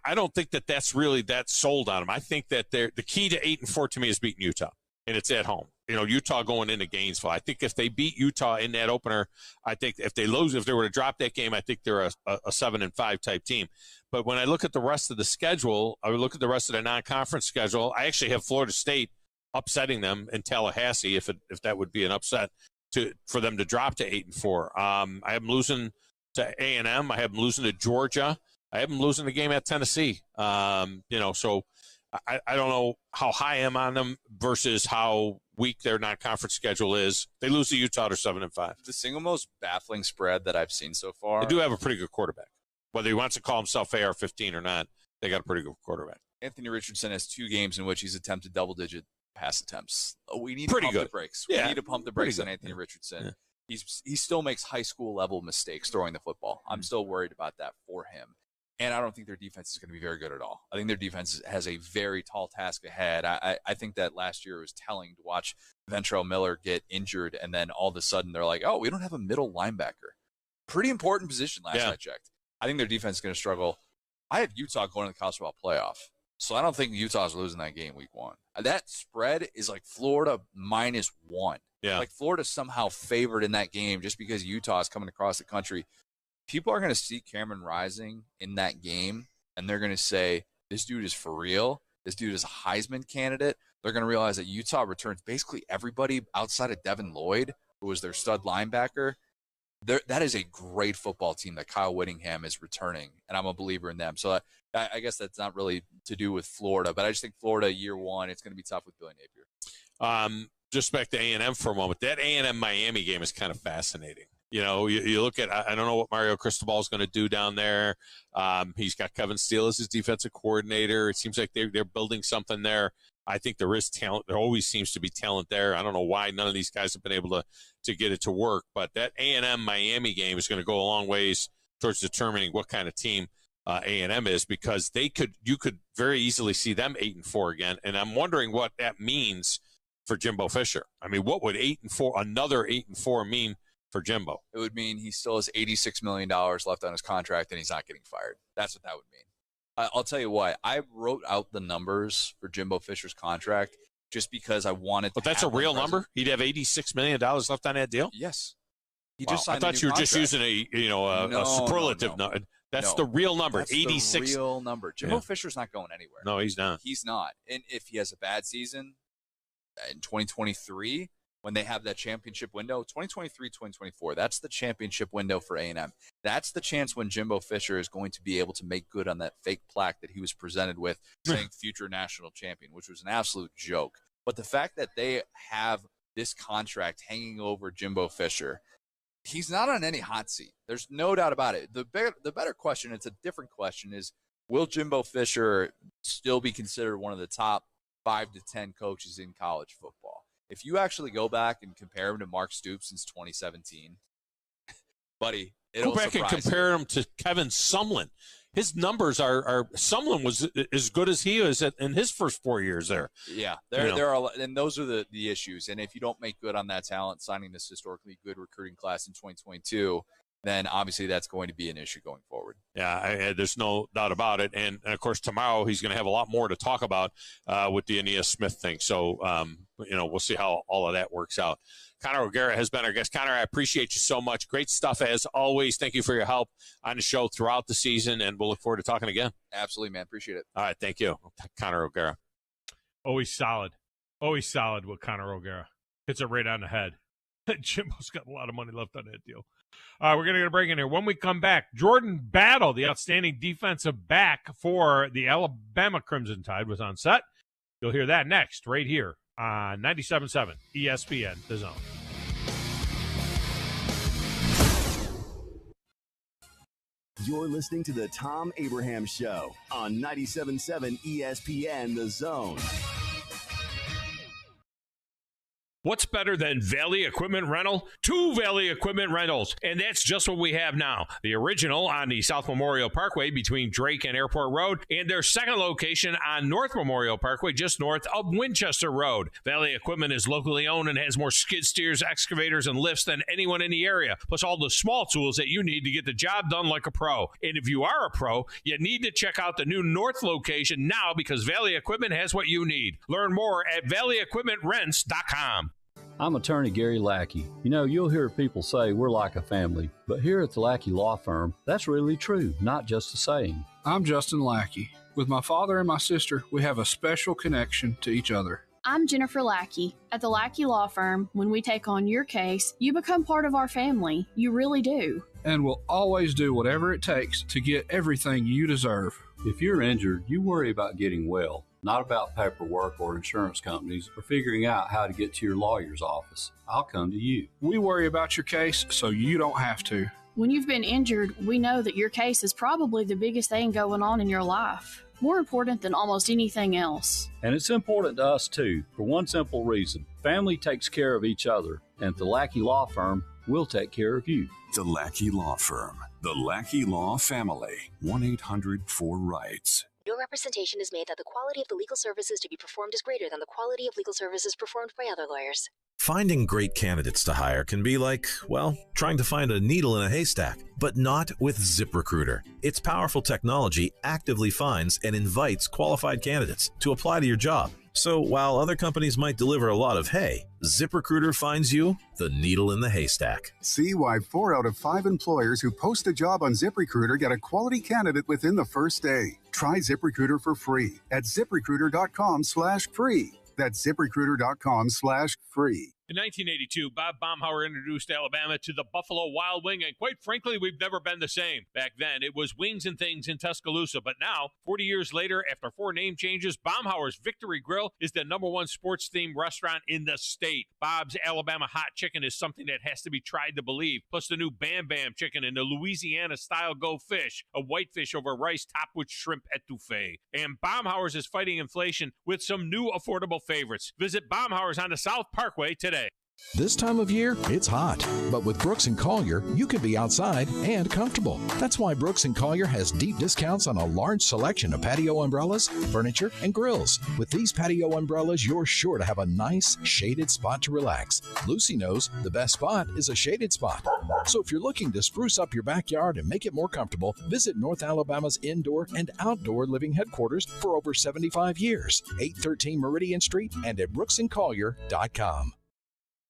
I don't think that's really that sold on them. I think that the key to 8-4 to me is beating Utah, and it's at home. You know, Utah going into Gainesville. I think if they beat Utah in that opener, I think if they lose, if they were to drop that game, I think they're a 7-5 type team. But when I look at the rest of the schedule, I look at the rest of the non-conference schedule. I actually have Florida State upsetting them in Tallahassee, if that would be an upset for them to drop to 8-4. I have them losing to A&M. I have them losing to Georgia. I have them losing the game at Tennessee. So I don't know how high I am on them versus how weak their non-conference schedule is. They lose to Utah, they're 7-5. The single most baffling spread that I've seen so far. They do have a pretty good quarterback. Whether he wants to call himself AR-15 or not, they got a pretty good quarterback. Anthony Richardson has 2 games in which he's attempted double-digit pass attempts. We need pretty to pump good. the brakes. Yeah. We need to pump the brakes on Anthony Richardson. Yeah. He still makes high school level mistakes throwing the football. I'm still worried about that for him. And I don't think their defense is going to be very good at all. I think their defense has a very tall task ahead. I think that last year it was telling to watch Ventrell Miller get injured, and then all of a sudden they're like, oh, we don't have a middle linebacker. Pretty important position last I checked. I think their defense is going to struggle. I have Utah going to the college football playoff. So I don't think Utah's losing that game week 1. That spread is like Florida -1. Yeah. Like Florida's somehow favored in that game just because Utah is coming across the country. People are going to see Cameron Rising in that game, and they're going to say, this dude is for real. This dude is a Heisman candidate. They're going to realize that Utah returns basically everybody outside of Devin Lloyd, who was their stud linebacker. That is a great football team that Kyle Whittingham is returning, and I'm a believer in them. So I guess that's not really to do with Florida, but I just think Florida year 1, it's going to be tough with Billy Napier. Just back to A&M for a moment. That A&M Miami game is kind of fascinating. You know, you look at, I don't know what Mario Cristobal is going to do down there. He's got Kevin Steele as his defensive coordinator. It seems like they're building something there. I think there is talent. There always seems to be talent there. I don't know why none of these guys have been able to get it to work. But that A&M Miami game is going to go a long ways towards determining what kind of team A&M is, because you could very easily see them 8-4 again. And I'm wondering what that means for Jimbo Fisher. I mean, what would 8-4, another 8-4 mean for Jimbo? It would mean he still has $86 million left on his contract and he's not getting fired. That's what that would mean. I'll tell you what, I wrote out the numbers for Jimbo Fisher's contract just because I wanted to. But that's a real number? He'd have $86 million left on that deal? Yes. He Wow. just signed I thought you were just using a superlative number. That's the real number, That's 86. the real number. Jimbo Fisher's not going anywhere. No, he's not. He's not. And if he has a bad season in 2023, when they have that championship window, 2023, 2024, that's the championship window for A&M. That's the chance when Jimbo Fisher is going to be able to make good on that fake plaque that he was presented with saying future national champion, which was an absolute joke. But the fact that they have this contract hanging over Jimbo Fisher, he's not on any hot seat. There's no doubt about it. The better question, it's a different question, is will Jimbo Fisher still be considered one of the top 5 to 10 coaches in college football? If you actually go back and compare him to Mark Stoops since 2017, buddy, it'll Go back and compare him to Kevin Sumlin. His numbers are Sumlin was as good as he is in his first 4 years there. Yeah, there are, and those are the issues. And if you don't make good on that talent, signing this historically good recruiting class in 2022, then obviously that's going to be an issue going forward. Yeah, there's no doubt about it. And of course, tomorrow he's going to have a lot more to talk about with the Aeneas Smith thing. So, we'll see how all of that works out. Connor O'Gara has been our guest. Connor, I appreciate you so much. Great stuff as always. Thank you for your help on the show throughout the season, and we'll look forward to talking again. Absolutely, man. Appreciate it. All right, thank you. Connor O'Gara. Always solid. Always solid with Connor O'Gara. Hits it right on the head. Jimbo's got a lot of money left on that deal. We're going to get a break in here. When we come back, Jordan Battle, the outstanding defensive back for the Alabama Crimson Tide, was on set. You'll hear that next right here on 97.7 ESPN, The Zone. You're listening to the Thom Abraham Show on 97.7 ESPN, The Zone. What's better than Valley Equipment Rental? 2 Valley Equipment Rentals, and that's just what we have now. The original on the South Memorial Parkway between Drake and Airport Road, and their second location on North Memorial Parkway just north of Winchester Road. Valley Equipment is locally owned and has more skid steers, excavators, and lifts than anyone in the area, plus all the small tools that you need to get the job done like a pro. And if you are a pro, you need to check out the new North location now because Valley Equipment has what you need. Learn more at valleyequipmentrents.com. I'm attorney Gary Lackey. You'll hear people say we're like a family, but here at the Lackey Law Firm, that's really true, not just a saying. I'm Justin Lackey. With my father and my sister, we have a special connection to each other. I'm Jennifer Lackey. At the Lackey Law Firm, when we take on your case, you become part of our family. You really do. And we'll always do whatever it takes to get everything you deserve. If you're injured, you worry about getting well, not about paperwork or insurance companies or figuring out how to get to your lawyer's office. I'll come to you. We worry about your case so you don't have to. When you've been injured, we know that your case is probably the biggest thing going on in your life. More important than almost anything else. And it's important to us, too, for one simple reason. Family takes care of each other, and at the Lackey Law Firm, we'll take care of you. The Lackey Law Firm. The Lackey Law Family. 1-800-4-RIGHTS. Your representation is made that the quality of the legal services to be performed is greater than the quality of legal services performed by other lawyers. Finding great candidates to hire can be like, trying to find a needle in a haystack, but not with ZipRecruiter. Its powerful technology actively finds and invites qualified candidates to apply to your job. So while other companies might deliver a lot of hay, ZipRecruiter finds you the needle in the haystack. See why 4 out of 5 employers who post a job on ZipRecruiter get a quality candidate within the first day. Try ZipRecruiter for free at ZipRecruiter.com/free. That's ZipRecruiter.com/free. In 1982, Bob Baumhauer introduced Alabama to the Buffalo Wild Wing, and quite frankly, we've never been the same. Back then, it was Wings and Things in Tuscaloosa, but now, 40 years later, after 4 name changes, Baumhauer's Victory Grill is the #1 sports-themed restaurant in the state. Bob's Alabama Hot Chicken is something that has to be tried to believe, plus the new Bam Bam Chicken and the Louisiana-style Go Fish, a whitefish over rice topped with shrimp etouffee. And Baumhauer's is fighting inflation with some new affordable favorites. Visit Baumhauer's on the South Parkway today. This time of year, it's hot, but with Brooks & Collier, you can be outside and comfortable. That's why Brooks & Collier has deep discounts on a large selection of patio umbrellas, furniture, and grills. With these patio umbrellas, you're sure to have a nice, shaded spot to relax. Lucy knows the best spot is a shaded spot. So if you're looking to spruce up your backyard and make it more comfortable, visit North Alabama's indoor and outdoor living headquarters for over 75 years. 813 Meridian Street and at brooksandcollier.com.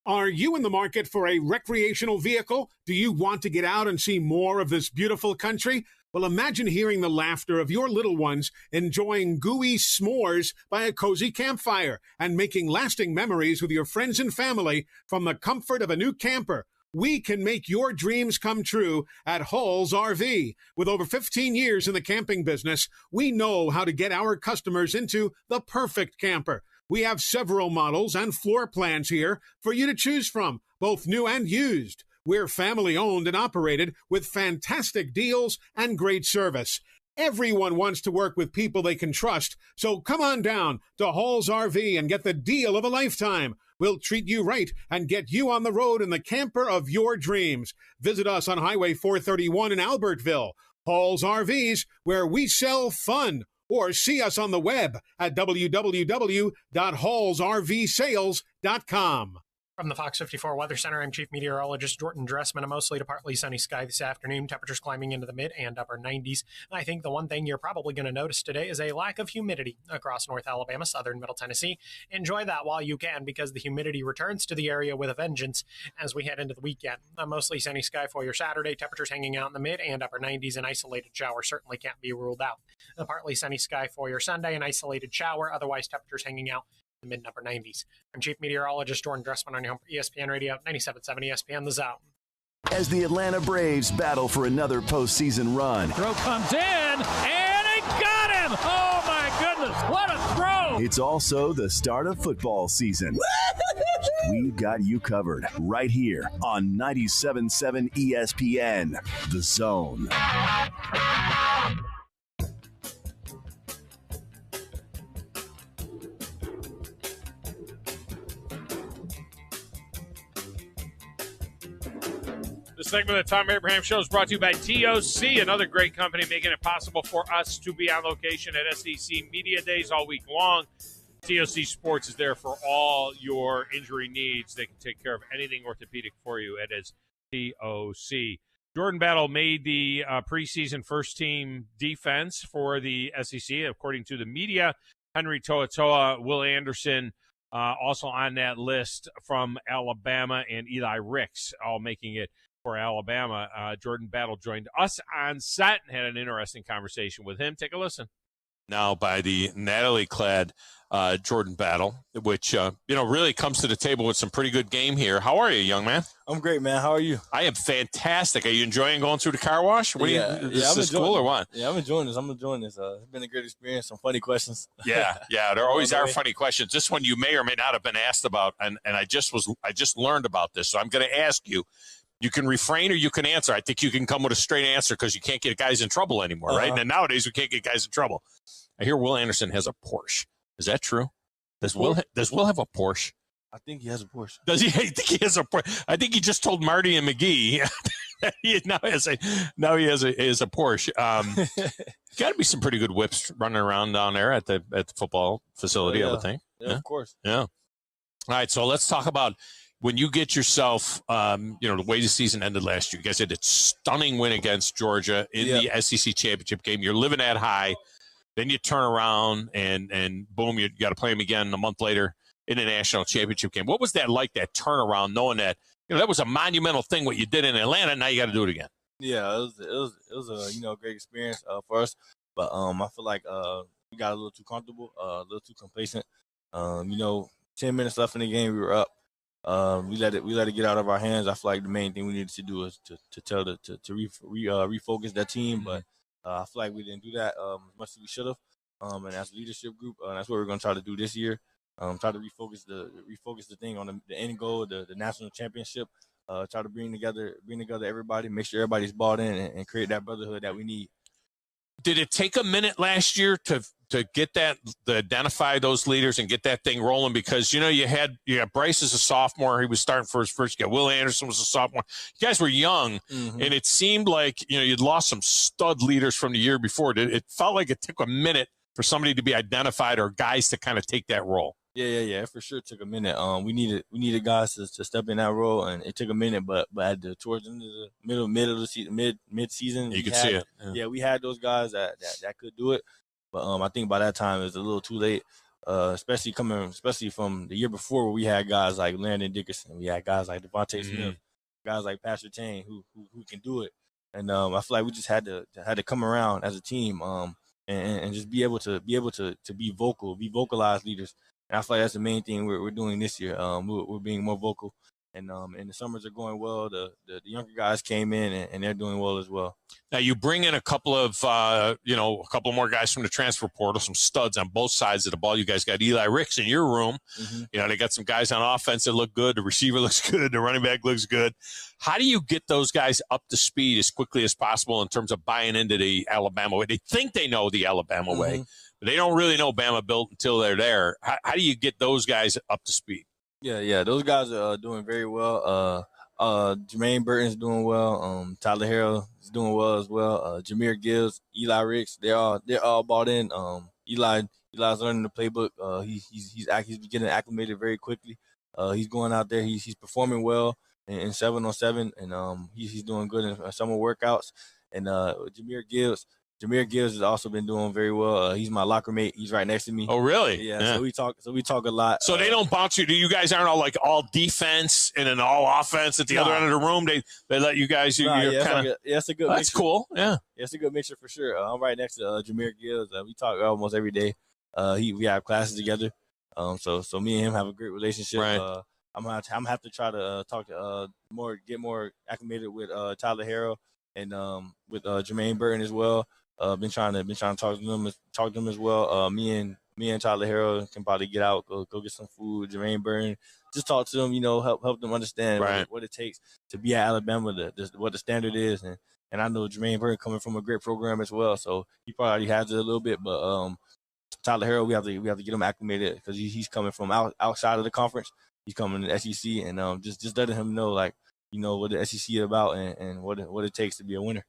Are you in the market for a recreational vehicle? Do you want to get out and see more of this beautiful country? Well, imagine hearing the laughter of your little ones enjoying gooey s'mores by a cozy campfire and making lasting memories with your friends and family from the comfort of a new camper. We can make your dreams come true at Hall's RV. With over 15 years in the camping business, we know how to get our customers into the perfect camper. We have several models and floor plans here for you to choose from, both new and used. We're family owned and operated with fantastic deals and great service. Everyone wants to work with people they can trust, so come on down to Hall's RV and get the deal of a lifetime. We'll treat you right and get you on the road in the camper of your dreams. Visit us on Highway 431 in Albertville. Hall's RVs, where we sell fun. Or see us on the web at www.hallsrvsales.com. From the Fox 54 Weather Center, I'm Chief Meteorologist Jordan Dressman. A mostly to partly sunny sky this afternoon. Temperatures climbing into the mid and upper 90s. I think the one thing you're probably going to notice today is a lack of humidity across North Alabama, southern Middle Tennessee. Enjoy that while you can, because the humidity returns to the area with a vengeance as we head into the weekend. A mostly sunny sky for your Saturday. Temperatures hanging out in the mid and upper 90s. An isolated shower certainly can't be ruled out. A partly sunny sky for your Sunday. An isolated shower. Otherwise, temperatures hanging out the mid and upper 90s. I'm Chief Meteorologist Jordan Dressman on your home for ESPN Radio, 97.7 ESPN The Zone. As the Atlanta Braves battle for another postseason run. Throw comes in, and it got him! Oh, my goodness, what a throw! It's also the start of football season. We've got you covered right here on 97.7 ESPN The Zone. This segment of the Thom Abraham Show is brought to you by TOC, another great company making it possible for us to be on location at SEC Media Days all week long. TOC Sports is there for all your injury needs. They can take care of anything orthopedic for you. It is TOC. Jordan Battle made the preseason first-team defense for the SEC, according to the media. Henry To'oTo'o, Will Anderson, also on that list from Alabama, and Eli Ricks, all making it for Alabama. Jordan Battle joined us on set and had an interesting conversation with him. Take a listen. Now by the Natalie-clad Jordan Battle, which, really comes to the table with some pretty good game here. How are you, young man? I'm great, man. How are you? I am fantastic. Are you enjoying going through the car wash? Is this cool or what? Yeah, I'm enjoying this. It's been a great experience. Some funny questions. Yeah, there always are funny questions. This one you may or may not have been asked about, and I just learned about this, so I'm going to ask you. You can refrain or you can answer. I think you can come with a straight answer because you can't get guys in trouble anymore, right? And nowadays we can't get guys in trouble. I hear Will Anderson has a Porsche. Is that true? Does Will have a Porsche? I think he has a Porsche. Does he? I think he has a Porsche. I think he just told Marty and McGee that he has a Porsche. Got to be some pretty good whips running around down there at the football facility, I would think. Yeah, of course. Yeah. All right, so let's talk about when you get yourself, the way the season ended last year. You guys had a stunning win against Georgia in the SEC championship game. You're living that high. Then you turn around and boom, you got to play them again a month later in a national championship game. What was that like, that turnaround, knowing that that was a monumental thing what you did in Atlanta, and now you got to do it again? Yeah, it was a great experience for us, but I feel like we got a little too comfortable, a little too complacent. 10 minutes left in the game, we were up. We let it get out of our hands. I feel like the main thing we needed to do is to refocus that team, but I feel like we didn't do that as much as we should have. And as a leadership group, that's what we're going to try to do this year. Try to refocus the thing on the end goal, the national championship. Try to bring together everybody, make sure everybody's bought in, and create that brotherhood that we need. Did it take a minute last year get that, to identify those leaders and get that thing rolling, because you got Bryce as a sophomore, he was starting for his first. You got Will Anderson was a sophomore. You guys were young, and it seemed like you'd lost some stud leaders from the year before. It felt like it took a minute for somebody to be identified or guys to kind of take that role. Yeah, for sure. It took a minute. We needed guys to step in that role, and it took a minute. But towards the end of the middle of the season, mid season, you could see it. Yeah, we had those guys that could do it. But I think by that time it was a little too late. Especially from the year before, where we had guys like Landon Dickerson, we had guys like Devontae Smith, guys like Pastor Tane who can do it. And I feel like we just had to come around as a team, and just be able to be vocalized leaders. And I feel like that's the main thing we're doing this year. We're being more vocal, and the summers are going well. The younger guys came in, and they're doing well as well. Now you bring in a couple of more guys from the transfer portal, some studs on both sides of the ball. You guys got Eli Ricks in your room. They got some guys on offense that look good. The receiver looks good. The running back looks good. How do you get those guys up to speed as quickly as possible in terms of buying into the Alabama way? They think they know the Alabama way, but they don't really know Bama built until they're there. How do you get those guys up to speed? Yeah, those guys are doing very well. Jermaine Burton's doing well. Tyler Harrell is doing well as well. Jameer Gibbs, Eli Ricks, they're all bought in. Eli's learning the playbook. He's getting acclimated very quickly. He's going out there. He's performing well in 7-on-7, and he's doing good in summer workouts. And Jameer Gibbs has also been doing very well. He's my locker mate. He's right next to me. Oh, really? Yeah. So we talk a lot. So they don't bounce you. You guys aren't all defense and then all offense at the other end of the room. They let you guys. It's a good. That's mixture. cool. Yeah, it's a good mixture for sure. I'm right next to Jameer Gibbs. We talk almost every day. We have classes together. So me and him have a great relationship. Right. I'm gonna have to try to talk to get more acclimated with Tyler Harrell and with Jermaine Burton as well. Been trying to talk to them as well. Me and Tyler Harrell can probably get out, go get some food. Jermaine Burton, just talk to them, help them understand what it takes to be at Alabama, what the standard is, and I know Jermaine Burton coming from a great program as well, so he probably already has it a little bit. But Tyler Harrell, we have to get him acclimated because he's coming from outside of the conference. He's coming to the SEC, and just letting him know what the SEC is about and what it takes to be a winner.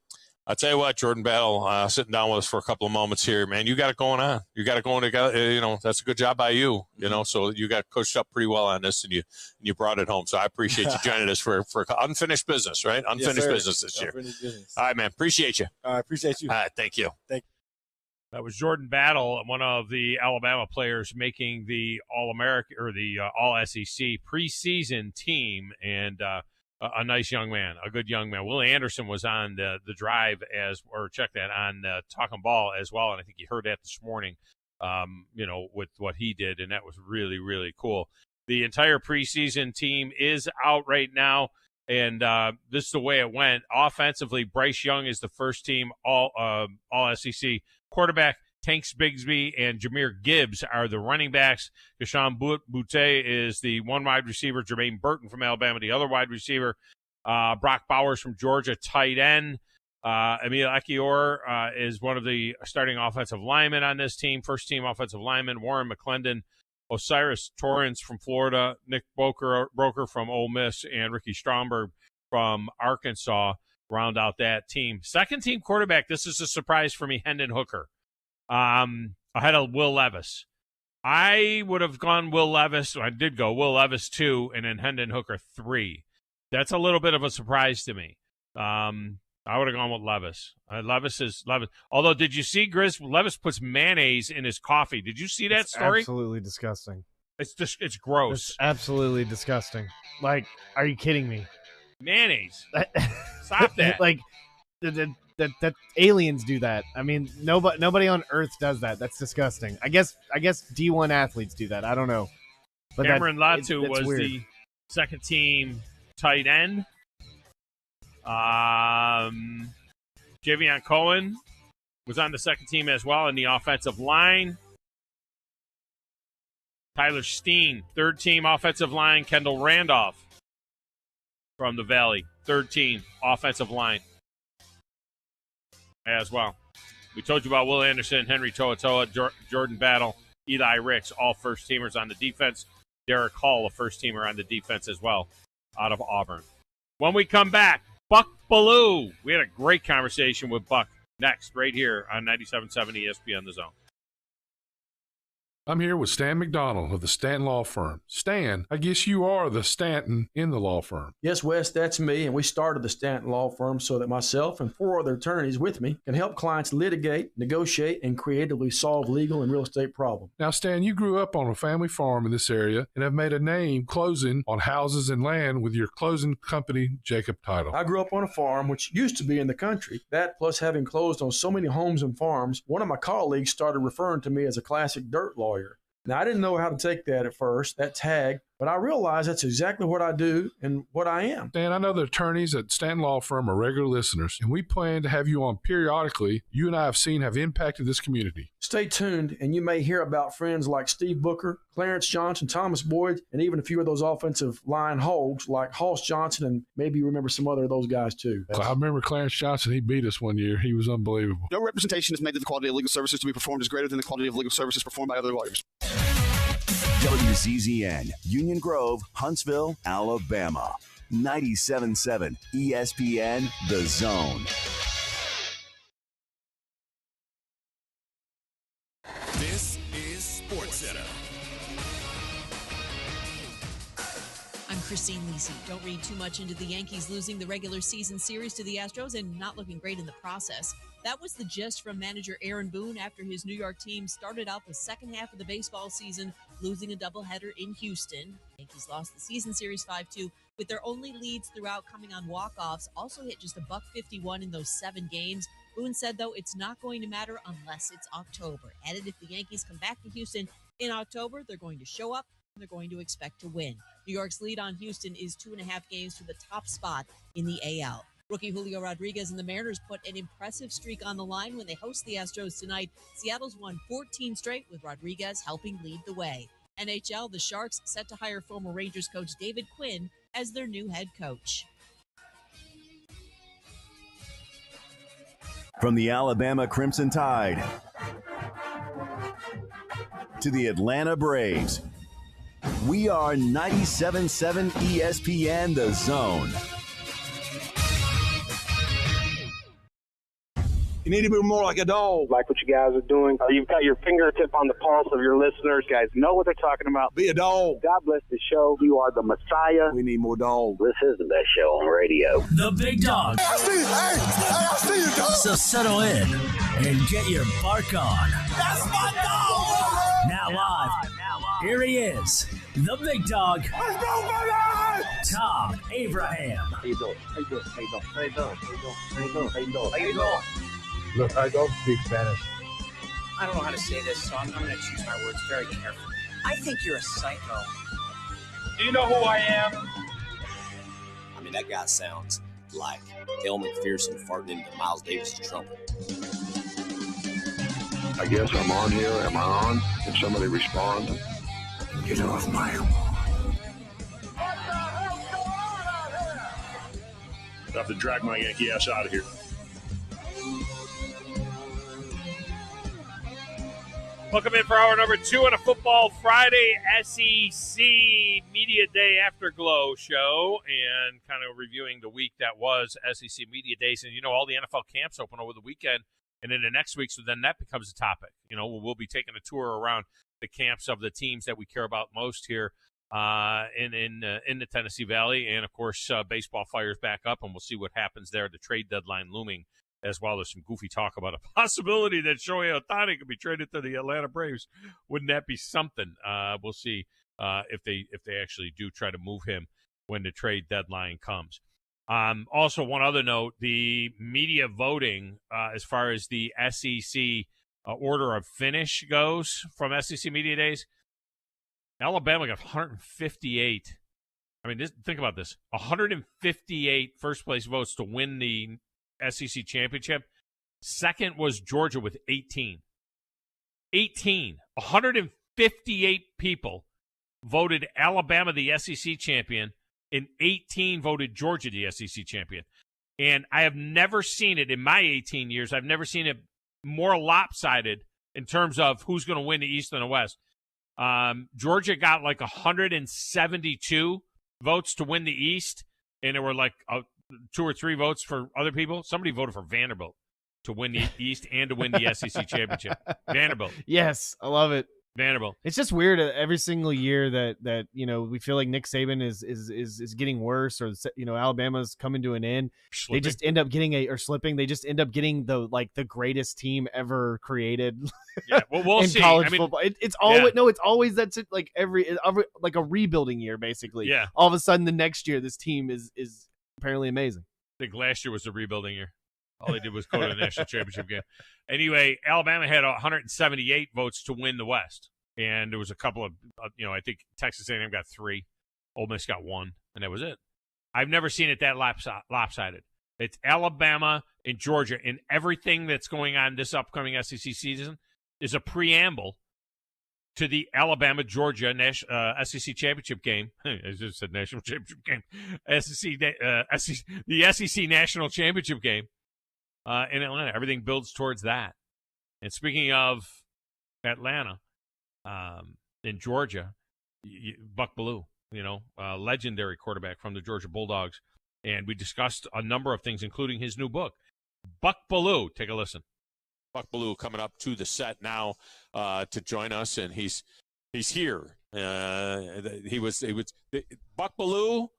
I'll tell you what, Jordan Battle, sitting down with us for a couple of moments here, man, you got it going on. You got it going together. That's a good job by you, so you got coached up pretty well on this, and you brought it home. So I appreciate you joining us for unfinished business, right? Unfinished business this year. Business. All right, man. Appreciate you. All right, appreciate you. All right, thank you. That was Jordan Battle, one of the Alabama players making the All-American or the All-SEC preseason team, and a nice young man, a good young man. Willie Anderson was on the drive on Talking Ball as well, and I think you heard that this morning, with what he did, and that was really, really cool. The entire preseason team is out right now, and this is the way it went. Offensively, Bryce Young is the first team All-SEC quarterback. Tanks Bigsby and Jameer Gibbs are the running backs. Gashawn Butte is the one wide receiver. Jermaine Burton from Alabama, the other wide receiver. Brock Bowers from Georgia, tight end. Emil Ekiyor is one of the starting offensive linemen on this team. First team offensive lineman. Warren McClendon, Osiris Torrance from Florida, Nick Broker from Ole Miss, and Ricky Stromberg from Arkansas round out that team. Second team quarterback, this is a surprise for me, Hendon Hooker. Ahead of Will Levis. I would have gone Will Levis. I did go Will Levis 2 and then Hendon Hooker 3. That's a little bit of a surprise to me. I would have gone with Levis. Levis. Although, did you see Levis puts mayonnaise in his coffee? Did you see that story? Absolutely disgusting. It's gross. It's absolutely disgusting. Like, are you kidding me? Mayonnaise. Stop that. Like, that aliens do that. I mean, nobody on Earth does that. That's disgusting. I guess D1 athletes do that. I don't know. But Cameron Latu was weird. The second team tight end. Javion Cohen was on the second team as well in the offensive line. Tyler Steen, third team offensive line. Kendall Randolph from the Valley, third team offensive line as well. We told you about Will Anderson, Henry To'oTo'o, Jordan Battle, Eli Ricks, all first-teamers on the defense. Derek Hall, a first-teamer on the defense as well, out of Auburn. When we come back, Buck Bellew. We had a great conversation with Buck next, right here on 97.7 ESPN The Zone. I'm here with Stan McDonald of the Stanton Law Firm. Stan, I guess you are the Stanton in the law firm. Yes, Wes, that's me, and we started the Stanton Law Firm so that myself and 4 other attorneys with me can help clients litigate, negotiate, and creatively solve legal and real estate problems. Now, Stan, you grew up on a family farm in this area and have made a name closing on houses and land with your closing company, Jacob Title. I grew up on a farm which used to be in the country. That, plus having closed on so many homes and farms, one of my colleagues started referring to me as a classic dirt lawyer. Now, I didn't know how to take that at first, that tag, but I realized that's exactly what I do and what I am. Dan, I know the attorneys at Stanton Law Firm are regular listeners, and we plan to have you on periodically. You and I have seen have impacted this community. Stay tuned, and you may hear about friends like Steve Booker, Clarence Johnson, Thomas Boyd, and even a few of those offensive line hogs like Hoss Johnson, and maybe you remember some other of those guys too. I remember Clarence Johnson. He beat us one year. He was unbelievable. No representation is made that the quality of legal services to be performed is greater than the quality of legal services performed by other lawyers. WZZN, Union Grove, Huntsville, Alabama. 97.7 ESPN, The Zone. This is SportsCenter. I'm Christine Lisi. Don't read too much into the Yankees losing the regular season series to the Astros and not looking great in the process. That was the gist from manager Aaron Boone after his New York team started out the second half of the baseball season losing a doubleheader in Houston. Yankees lost the season series 5-2 with their only leads throughout coming on walk-offs. Also hit just $151 in those 7 games. Boone said, though, it's not going to matter unless it's October. Added if the Yankees come back to Houston in October, they're going to show up and they're going to expect to win. New York's lead on Houston is 2.5 games to the top spot in the AL. Rookie Julio Rodriguez and the Mariners put an impressive streak on the line when they host the Astros tonight. Seattle's won 14 straight with Rodriguez helping lead the way. NHL, the Sharks set to hire former Rangers coach David Quinn as their new head coach. From the Alabama Crimson Tide to the Atlanta Braves, we are 97.7 ESPN The Zone. You need to be more like a dog. Like what you guys are doing. You've got your fingertip on the pulse of your listeners. You guys know what they're talking about. Be a dog. God bless the show. You are the Messiah. We need more dogs. This is the best show on radio. The Big Dog. I see you, dog. So settle in and get your bark on. That's my dog. Now live. Here he is, the Big Dog. Let's go, baby! Thom Abraham. How you doing? How you doing? How you doing? How you doing? How you doing? How you doing? How you doing? Look, I don't speak Spanish. I don't know how to say this, so I'm going to choose my words very carefully. I think you're a psycho. Do you know who I am? I mean, that guy sounds like Dale McPherson farting into Miles Davis' trumpet. I guess I'm on here. Am I on? Can somebody respond? Get off my lawn. I have to drag my Yankee ass out of here. Welcome in for hour number 2 on a Football Friday SEC Media Day Afterglow show, and kind of reviewing the week that was SEC Media Days. And, all the NFL camps open over the weekend and into next week, so then that becomes a topic. We'll be taking a tour around the camps of the teams that we care about most here in the Tennessee Valley. And, of course, baseball fires back up, and we'll see what happens there. The trade deadline looming as well. There's some goofy talk about a possibility that Shohei Ohtani could be traded to the Atlanta Braves. Wouldn't that be something? We'll see if they actually do try to move him when the trade deadline comes. Also, one other note, the media voting as far as the SEC order of finish goes from SEC Media Days, Alabama got 158. I mean, think about this. 158 first-place votes to win the SEC championship. Second was Georgia with 18. 158 people voted Alabama the SEC champion, and 18 voted Georgia the SEC champion. And I have never seen it in my 18 years. I've never seen it more lopsided in terms of who's going to win the East and the West. Georgia got like 172 votes to win the East, and there were like 2 or 3 votes for other people. Somebody voted for Vanderbilt to win the East and to win the SEC championship. Vanderbilt. Yes, I love it. Vanderbilt. It's just weird every single year that we feel like Nick Saban is getting worse, or Alabama's coming to an end. Slipping. They just end up getting slipping. They just end up getting the greatest team ever created. Yeah, well, we'll in see. college football. It's always it's always that's it. Like every like a rebuilding year, basically. Yeah. All of a sudden, the next year, this team is apparently amazing. I think last year was a rebuilding year. All they did was go to the national championship game. Anyway, Alabama had 178 votes to win the West, and there was a couple of, I think Texas A&M got 3, Ole Miss got 1, and that was it. I've never seen it that lopsided. It's Alabama and Georgia, and everything that's going on this upcoming SEC season is a preamble to the Alabama-Georgia SEC championship game. I just said national championship game. The SEC national championship game. In Atlanta. Everything builds towards that. And speaking of Atlanta, in Georgia, Buck Bellew, legendary quarterback from the Georgia Bulldogs. And we discussed a number of things, including his new book. Buck Bellew, take a listen. Buck Bellew coming up to the set now to join us, and he's here. Buck Bellew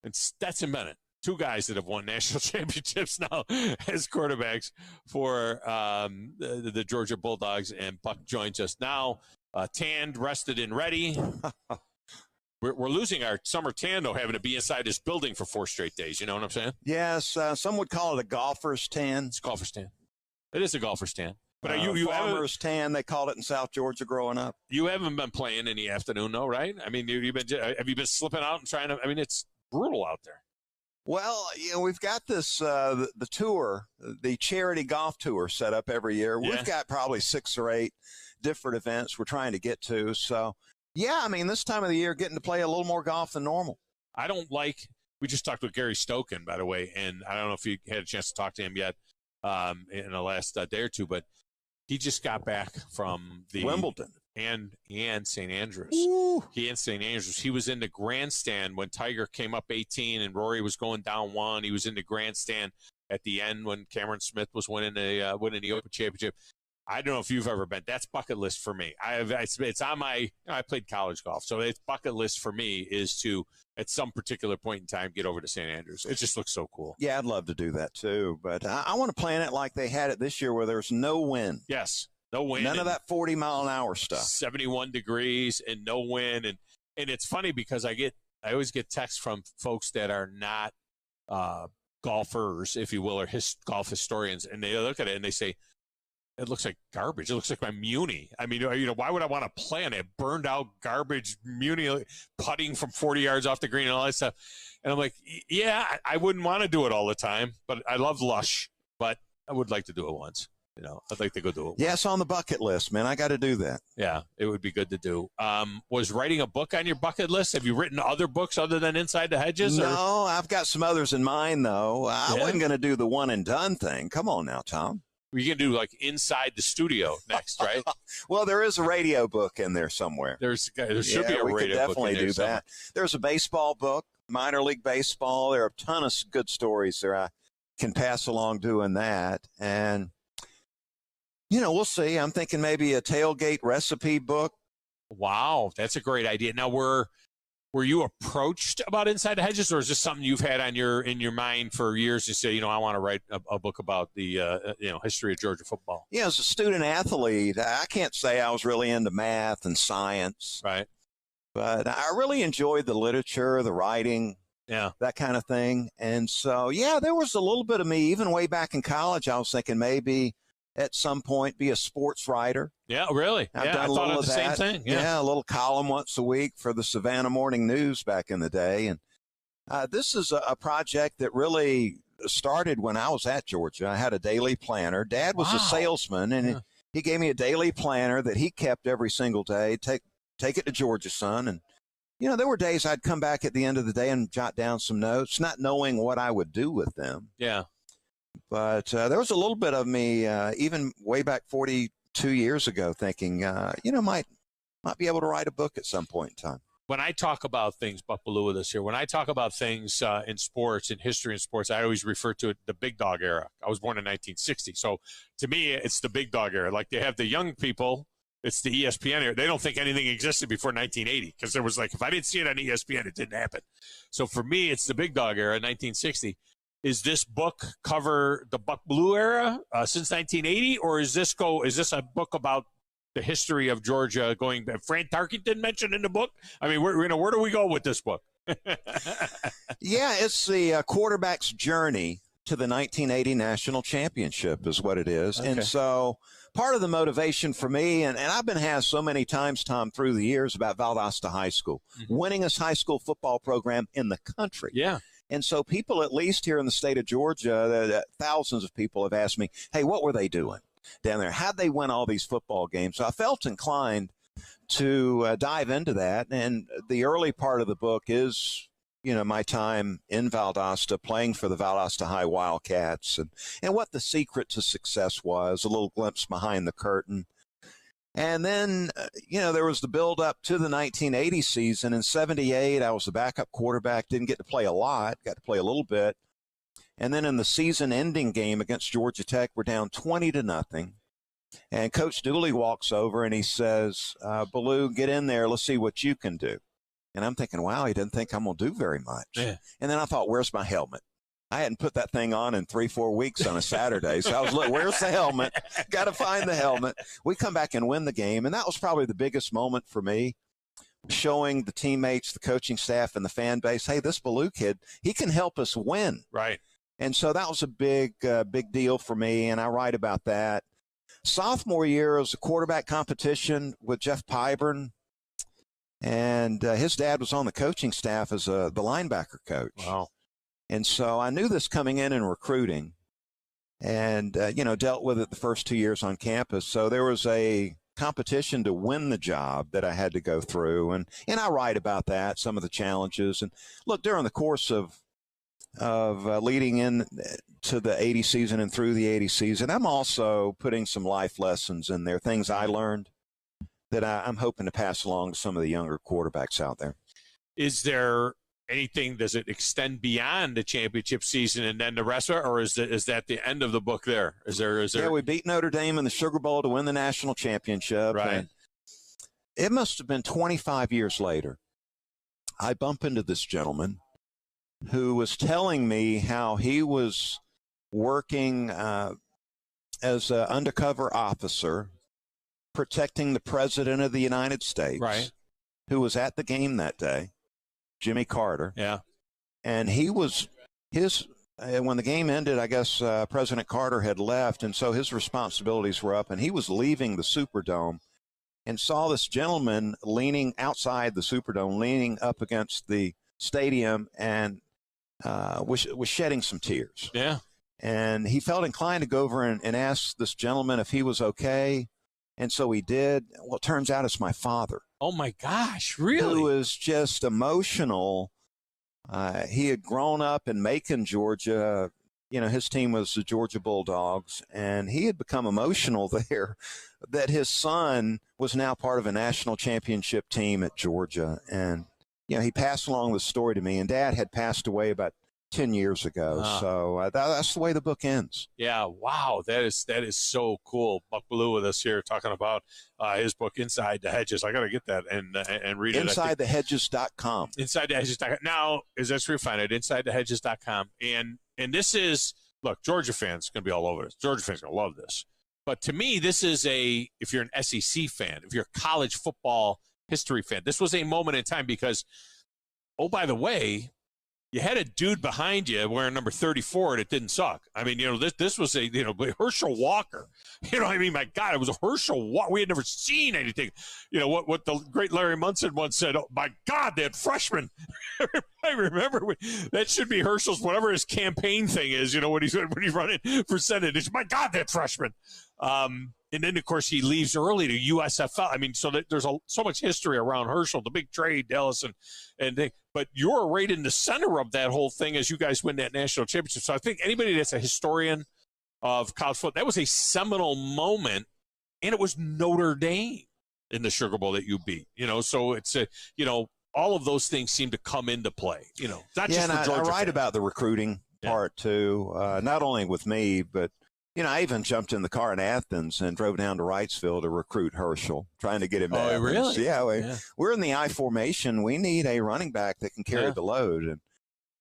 and Stetson Bennett. 2 guys that have won national championships now as quarterbacks for the Georgia Bulldogs, and Buck joins us now, tanned, rested, and ready. We're losing our summer tan, though, having to be inside this building for 4 straight days. You know what I'm saying? Yes, some would call it a golfer's tan. It's a golfer's tan. It is a golfer's tan. But farmer's tan, they called it in South Georgia growing up. You haven't been playing in the afternoon, though, right? I mean, have you been slipping out and trying to? I mean, it's brutal out there. Well, we've got this the tour, the charity golf tour set up every year. Yeah. We've got probably 6 or 8 different events we're trying to get to. So, yeah, I mean, this time of the year, getting to play a little more golf than normal. We just talked with Gary Stokan, by the way, and I don't know if you had a chance to talk to him yet in the last day or two, but he just got back from the Wimbledon and St. Andrews. Ooh. He was in the grandstand when Tiger came up 18 and Rory was going down 1. He was in the grandstand at the end when Cameron Smith was winning the Open Championship. I don't know if you've ever been. That's bucket list for me. It's on my. I played college golf, so it's bucket list for me is to at some particular point in time get over to St. Andrews. It just looks so cool. Yeah, I'd love to do that too, but I want to plan it like they had it this year, where there's no wind. Yes. No wind. None of that 40-mile-an-hour stuff. 71 degrees and no wind. And it's funny because I always get texts from folks that are not golfers, if you will, or golf historians. And they look at it and they say, it looks like garbage. It looks like my Muni. I mean, why would I want to play on a burned out garbage Muni putting from 40 yards off the green and all that stuff? And I'm like, yeah, I wouldn't want to do it all the time, but I love Lush, but I would like to do it once. I'd like to go do it. Yes, on the bucket list, man. I got to do that. Yeah, it would be good to do. Was writing a book on your bucket list? Have you written other books other than Inside the Hedges? No, I've got some others in mind, though. I wasn't going to do the one and done thing. Come on now, Tom. We can do like Inside the Studio next, right? Well, there is a radio book in there somewhere. There should be a radio book. We could definitely do somewhere. that. There's a baseball book, minor league baseball. There are a ton of good stories there I can pass along doing that. And, we'll see. I'm thinking maybe a tailgate recipe book. Wow, that's a great idea. Now, were you approached about Inside the Hedges, or is this something you've had in your mind for years to say, I want to write a book about the history of Georgia football? Yeah, as a student athlete, I can't say I was really into math and science. Right. But I really enjoyed the literature, the writing, that kind of thing. And so, there was a little bit of me, even way back in college, I was thinking maybe at some point be a sports writer. Yeah, really? I've done I a little thought of the that. same thing. Yeah, a little column once a week for the Savannah Morning News back in the day. And this is a project that really started when I was at Georgia. I had a daily planner. Dad was a salesman, and he gave me a daily planner that he kept every single day. Take it to Georgia, son. And, there were days I'd come back at the end of the day and jot down some notes, not knowing what I would do with them. Yeah. But there was a little bit of me, even way back 42 years ago, thinking, might be able to write a book at some point in time. When I talk about things, Buck Belua this year, when I talk about things in sports, in history in sports, I always refer to it the big dog era. I was born in 1960. So to me, it's the big dog era. Like they have the young people, it's the ESPN era. They don't think anything existed before 1980 because there was like, if I didn't see it on ESPN, it didn't happen. So for me, it's the big dog era, 1960. Is this book cover the Buck Belua era since 1980, or is this a book about the history of Georgia going back? Fran Tarkenton mentioned in the book. I mean, where do we go with this book? Yeah, it's the quarterback's journey to the 1980 national championship is what it is. Okay. And so part of the motivation for me, and I've been asked so many times, Tom, through the years about Valdosta High School, winningest high school football program in the country. Yeah. And so people, at least here in the state of Georgia, thousands of people have asked me, hey, what were they doing down there? How'd they win all these football games? So I felt inclined to dive into that. And the early part of the book is, my time in Valdosta, playing for the Valdosta High Wildcats, and what the secret to success was, a little glimpse behind the curtain. And then, there was the build up to the 1980 season. In 78, I was the backup quarterback, didn't get to play a lot, got to play a little bit. And then in the season-ending game against Georgia Tech, we're down 20-0. And Coach Dooley walks over and he says, Belue, get in there. Let's see what you can do. And I'm thinking, wow, he doesn't think I'm going to do very much. Yeah. And then I thought, where's my helmet? I hadn't put that thing on in 3-4 weeks on a Saturday. So I was like, where's the helmet? Got to find the helmet. We come back and win the game. And that was probably the biggest moment for me, showing the teammates, the coaching staff, and the fan base, hey, this Belue kid, he can help us win. Right. And so that was a big deal for me, and I write about that. Sophomore year was a quarterback competition with Jeff Pyburn, and his dad was on the coaching staff as the linebacker coach. Wow. And so I knew this coming in recruiting, and, dealt with it the first 2 years on campus. So there was a competition to win the job that I had to go through, and I write about that, some of the challenges. And look, during the course of leading in to the 80 season and through the 80 season, I'm also putting some life lessons in there, things I learned that I'm hoping to pass along to some of the younger quarterbacks out there. Is there anything, does it extend beyond the championship season and then the rest of it, or is that the end of the book there? Is there? Yeah, we beat Notre Dame in the Sugar Bowl to win the national championship. Right. And it must have been 25 years later. I bump into this gentleman who was telling me how he was working as an undercover officer protecting the President of the United States, right, who was at the game that day, Jimmy Carter. Yeah. And he was when the game ended, I guess President Carter had left, and so his responsibilities were up, and he was leaving the Superdome and saw this gentleman leaning outside the Superdome, leaning up against the stadium, and was shedding some tears. Yeah. And he felt inclined to go over and ask this gentleman if he was okay. And so he did. Well, it turns out it's my father. Oh, my gosh, really? Who was just emotional. He had grown up in Macon, Georgia. His team was the Georgia Bulldogs, and he had become emotional there that his son was now part of a national championship team at Georgia. And he passed along the story to me, and Dad had passed away about 10 years ago. So that's the way the book ends. Yeah. Wow. That is so cool. Buck Belue with us here talking about his book, Inside the Hedges. I got to get that and read it. InsideTheHedges.com. InsideTheHedges.com. Now, let's refine it. InsideTheHedges.com. And this is, look, Georgia fans going to be all over this. Georgia fans are going to love this. But to me, this is if you're an SEC fan, if you're a college football history fan, this was a moment in time because, oh, by the way, you had a dude behind you wearing number 34 and it didn't suck. I mean, this was Herschel Walker. I mean, my God, it was a Herschel Walker. We had never seen anything. What the great Larry Munson once said, oh, my God, that freshman. I remember that should be Herschel's, whatever his campaign thing is, when he's running for Senate. It's, my God, that freshman. And then, of course, he leaves early to USFL. I mean, so there's so much history around Herschel, the big trade, Dallas, but you're right in the center of that whole thing as you guys win that national championship. So I think anybody that's a historian of college football, that was a seminal moment, and it was Notre Dame in the Sugar Bowl that you beat. So it's all of those things seem to come into play. Not just for Georgia. I write about the recruiting part too, not only with me, but I even jumped in the car in Athens and drove down to Wrightsville to recruit Herschel, trying to get him to Athens. Really? Yeah, we're in the I formation. We need a running back that can carry the load, and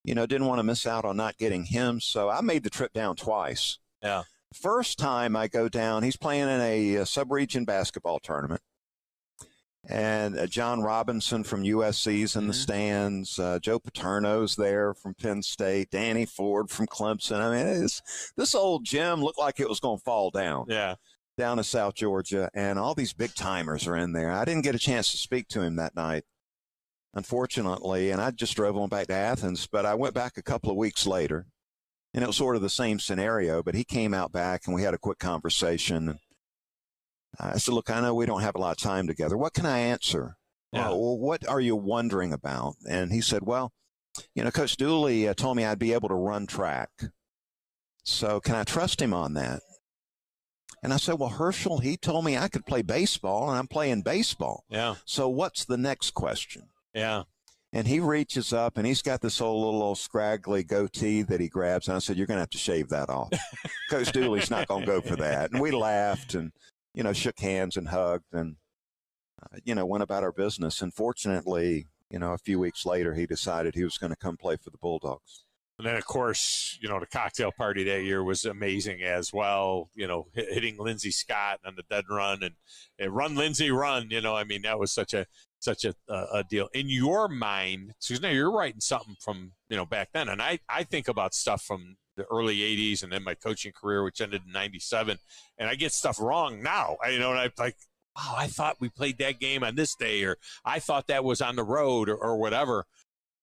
didn't want to miss out on not getting him. So I made the trip down twice. Yeah. First time I go down, he's playing in a sub-region basketball tournament. And John Robinson from USC's in the stands. Joe Paterno's there from Penn State. Danny Ford from Clemson. I mean, this old gym looked like it was going to fall down. Yeah. Down in South Georgia. And all these big timers are in there. I didn't get a chance to speak to him that night, unfortunately. And I just drove on back to Athens. But I went back a couple of weeks later. And it was sort of the same scenario. But he came out back and we had a quick conversation. I said, look, I know we don't have a lot of time together. What can I answer? Yeah. Well, what are you wondering about? And he said, well, Coach Dooley told me I'd be able to run track. So can I trust him on that? And I said, well, Herschel, he told me I could play baseball, and I'm playing baseball. Yeah. So what's the next question? Yeah. And he reaches up, and he's got this little scraggly goatee that he grabs. And I said, you're going to have to shave that off. Coach Dooley's not going to go for that. And we laughed and shook hands and hugged and, went about our business. And fortunately, a few weeks later, he decided he was going to come play for the Bulldogs. And then, of course, the cocktail party that year was amazing as well, hitting Lindsey Scott on the dead run and run, Lindsey, run. That was such a deal. In your mind, because now you're writing something from, back then. And I think about stuff from the early 80s and then my coaching career, which ended in 97. And I get stuff wrong now. And I'm like, wow, I thought we played that game on this day, or I thought that was on the road or whatever.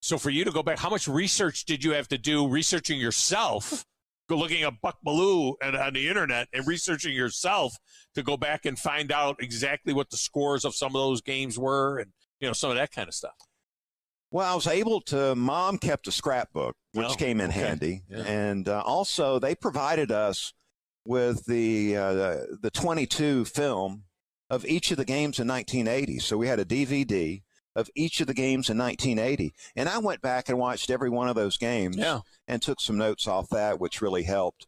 So for you to go back, how much research did you have to do researching yourself, looking at Buck Bellew on the internet and researching yourself to go back and find out exactly what the scores of some of those games were and, some of that kind of stuff? Well, I was able to, Mom kept a scrapbook, which came in handy. Yeah. And also they provided us with the 22 film of each of the games in 1980. So we had a DVD of each of the games in 1980. And I went back and watched every one of those games and took some notes off that, which really helped.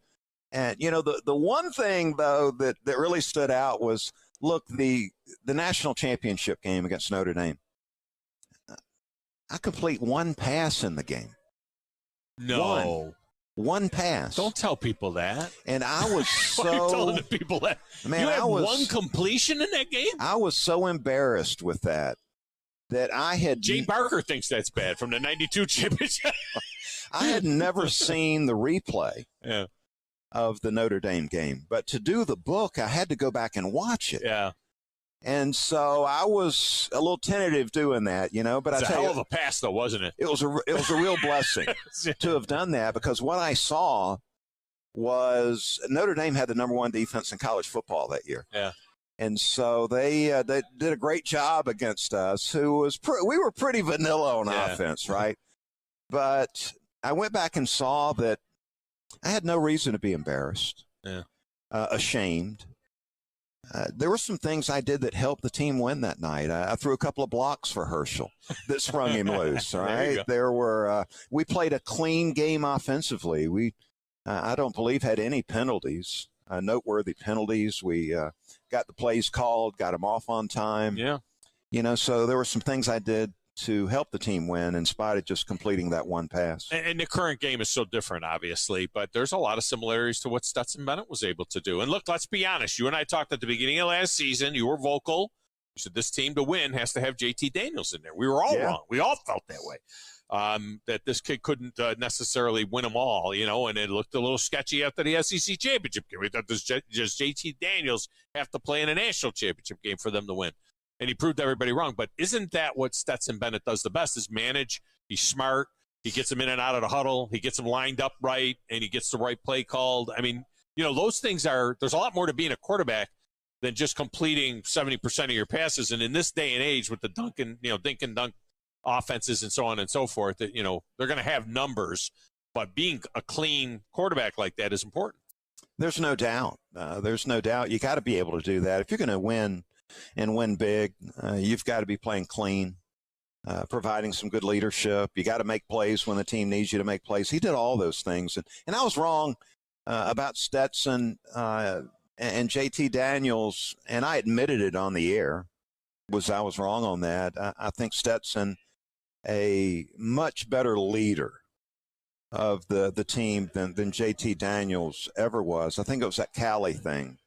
And, the one thing, though, that really stood out was, look, the national championship game against Notre Dame. I complete one pass in the game. No. One pass. Don't tell people that. And I was so... Why are you telling the people that? Man, you had one completion in that game? I was so embarrassed with that I had... Jay Barker thinks that's bad from the 92 championship. I had never seen the replay of the Notre Dame game. But to do the book, I had to go back and watch it. Yeah. And so I was a little tentative doing that, But it's I tell a hell you, of a pass, though, wasn't it? It was a real blessing to have done that, because what I saw was Notre Dame had the number one defense in college football that year. Yeah. And so they did a great job against us, we were pretty vanilla on offense, right? But I went back and saw that I had no reason to be embarrassed, ashamed. There were some things I did that helped the team win that night. I threw a couple of blocks for Herschel that sprung him loose. All right, we played a clean game offensively. We, I don't believe, had any penalties, noteworthy penalties. We got the plays called, got them off on time. Yeah, so there were some things I did to help the team win in spite of just completing that one pass. And the current game is so different, obviously, but there's a lot of similarities to what Stetson Bennett was able to do. And look, let's be honest. You and I talked at the beginning of last season. You were vocal. You said this team to win has to have JT Daniels in there. We were all wrong. We all felt that way, that this kid couldn't necessarily win them all, and it looked a little sketchy after the SEC championship game. We thought just JT Daniels have to play in a national championship game for them to win. And he proved everybody wrong. But isn't that what Stetson Bennett does the best, is manage? He's smart. He gets them in and out of the huddle. He gets them lined up right, and he gets the right play called. I mean, those things there's a lot more to being a quarterback than just completing 70% of your passes. And in this day and age with the dink and dunk offenses and so on and so forth, that, they're going to have numbers, but being a clean quarterback like that is important. There's no doubt. There's no doubt. You got to be able to do that. If you're going to win and win big, you've got to be playing clean, providing some good leadership. You got to make plays when the team needs you to make plays. He did all those things. And I was wrong about Stetson and JT Daniels, and I admitted it on the air. I was wrong on that. I think Stetson, a much better leader of the team than JT Daniels ever was. I think it was that Cali thing.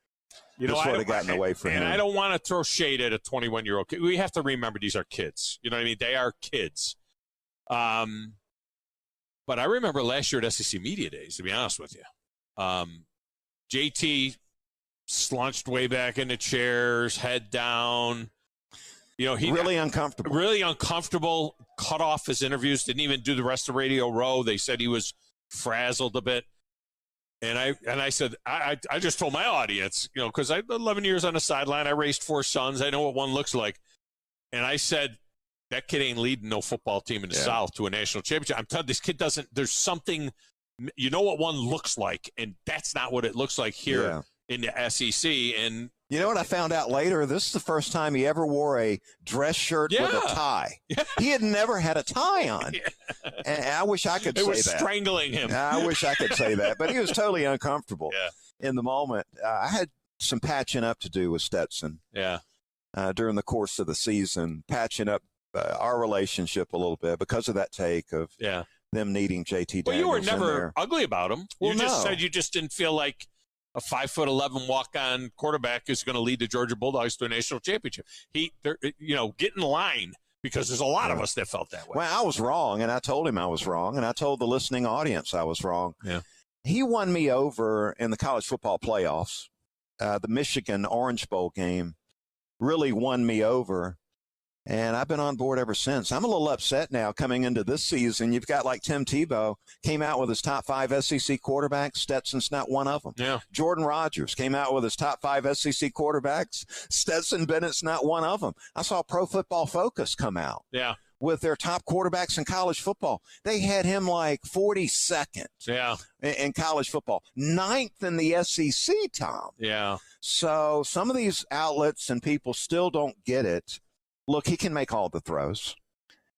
That's what had gotten away from him. And I don't want to throw shade at a 21-year-old kid. We have to remember these are kids. You know what I mean? They are kids. But I remember last year at SEC Media Days, to be honest with you. JT slunched way back in the chairs, head down. He really uncomfortable. Really uncomfortable. Cut off his interviews. Didn't even do the rest of Radio Row. They said he was frazzled a bit. And I said, I just told my audience, because I 11 years on the sideline. I raised 4 sons. I know what one looks like. And I said, that kid ain't leading no football team in the South to a national championship. I'm telling you, this kid doesn't. There's something. You know what one looks like, and that's not what it looks like here in the SEC. And you know what I found out later? This is the first time he ever wore a dress shirt with a tie. Yeah. He had never had a tie on. And I wish I could say that. It was strangling him. I wish I could say that. But he was totally uncomfortable in the moment. I had some patching up to do with Stetson during the course of the season, patching up our relationship a little bit because of that take of them needing JT Daniels. Well, you were never ugly about him. Well, you just said you just didn't feel like a 5'11" walk-on quarterback is going to lead the Georgia Bulldogs to a national championship. Get in line, because there's a lot of us that felt that way. Well, I was wrong, and I told him I was wrong, and I told the listening audience I was wrong. Yeah. He won me over in the college football playoffs. The Michigan Orange Bowl game really won me over. And I've been on board ever since. I'm a little upset now coming into this season. You've got like Tim Tebow came out with his top 5 SEC quarterbacks. Stetson's not one of them. Yeah. Jordan Rodgers came out with his top 5 SEC quarterbacks. Stetson Bennett's not one of them. I saw Pro Football Focus come out with their top quarterbacks in college football. They had him like 42nd in college football, 9th in the SEC, Tom. Yeah. So some of these outlets and people still don't get it. Look, he can make all the throws.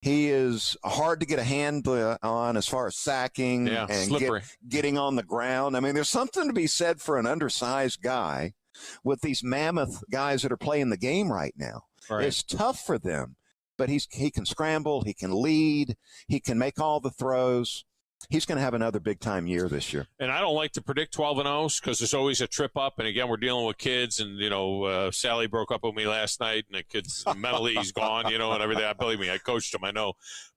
He is hard to get a hand on as far as sacking and getting on the ground. I mean, there's something to be said for an undersized guy with these mammoth guys that are playing the game right now. Right. It's tough for them, but he can scramble. He can lead. He can make all the throws. He's going to have another big-time year this year. And I don't like to predict 12-0 because there's always a trip up. And, again, we're dealing with kids. And, Sally broke up with me last night, and the kid's mentally he's gone, and everything. Believe me, I coached him, I know.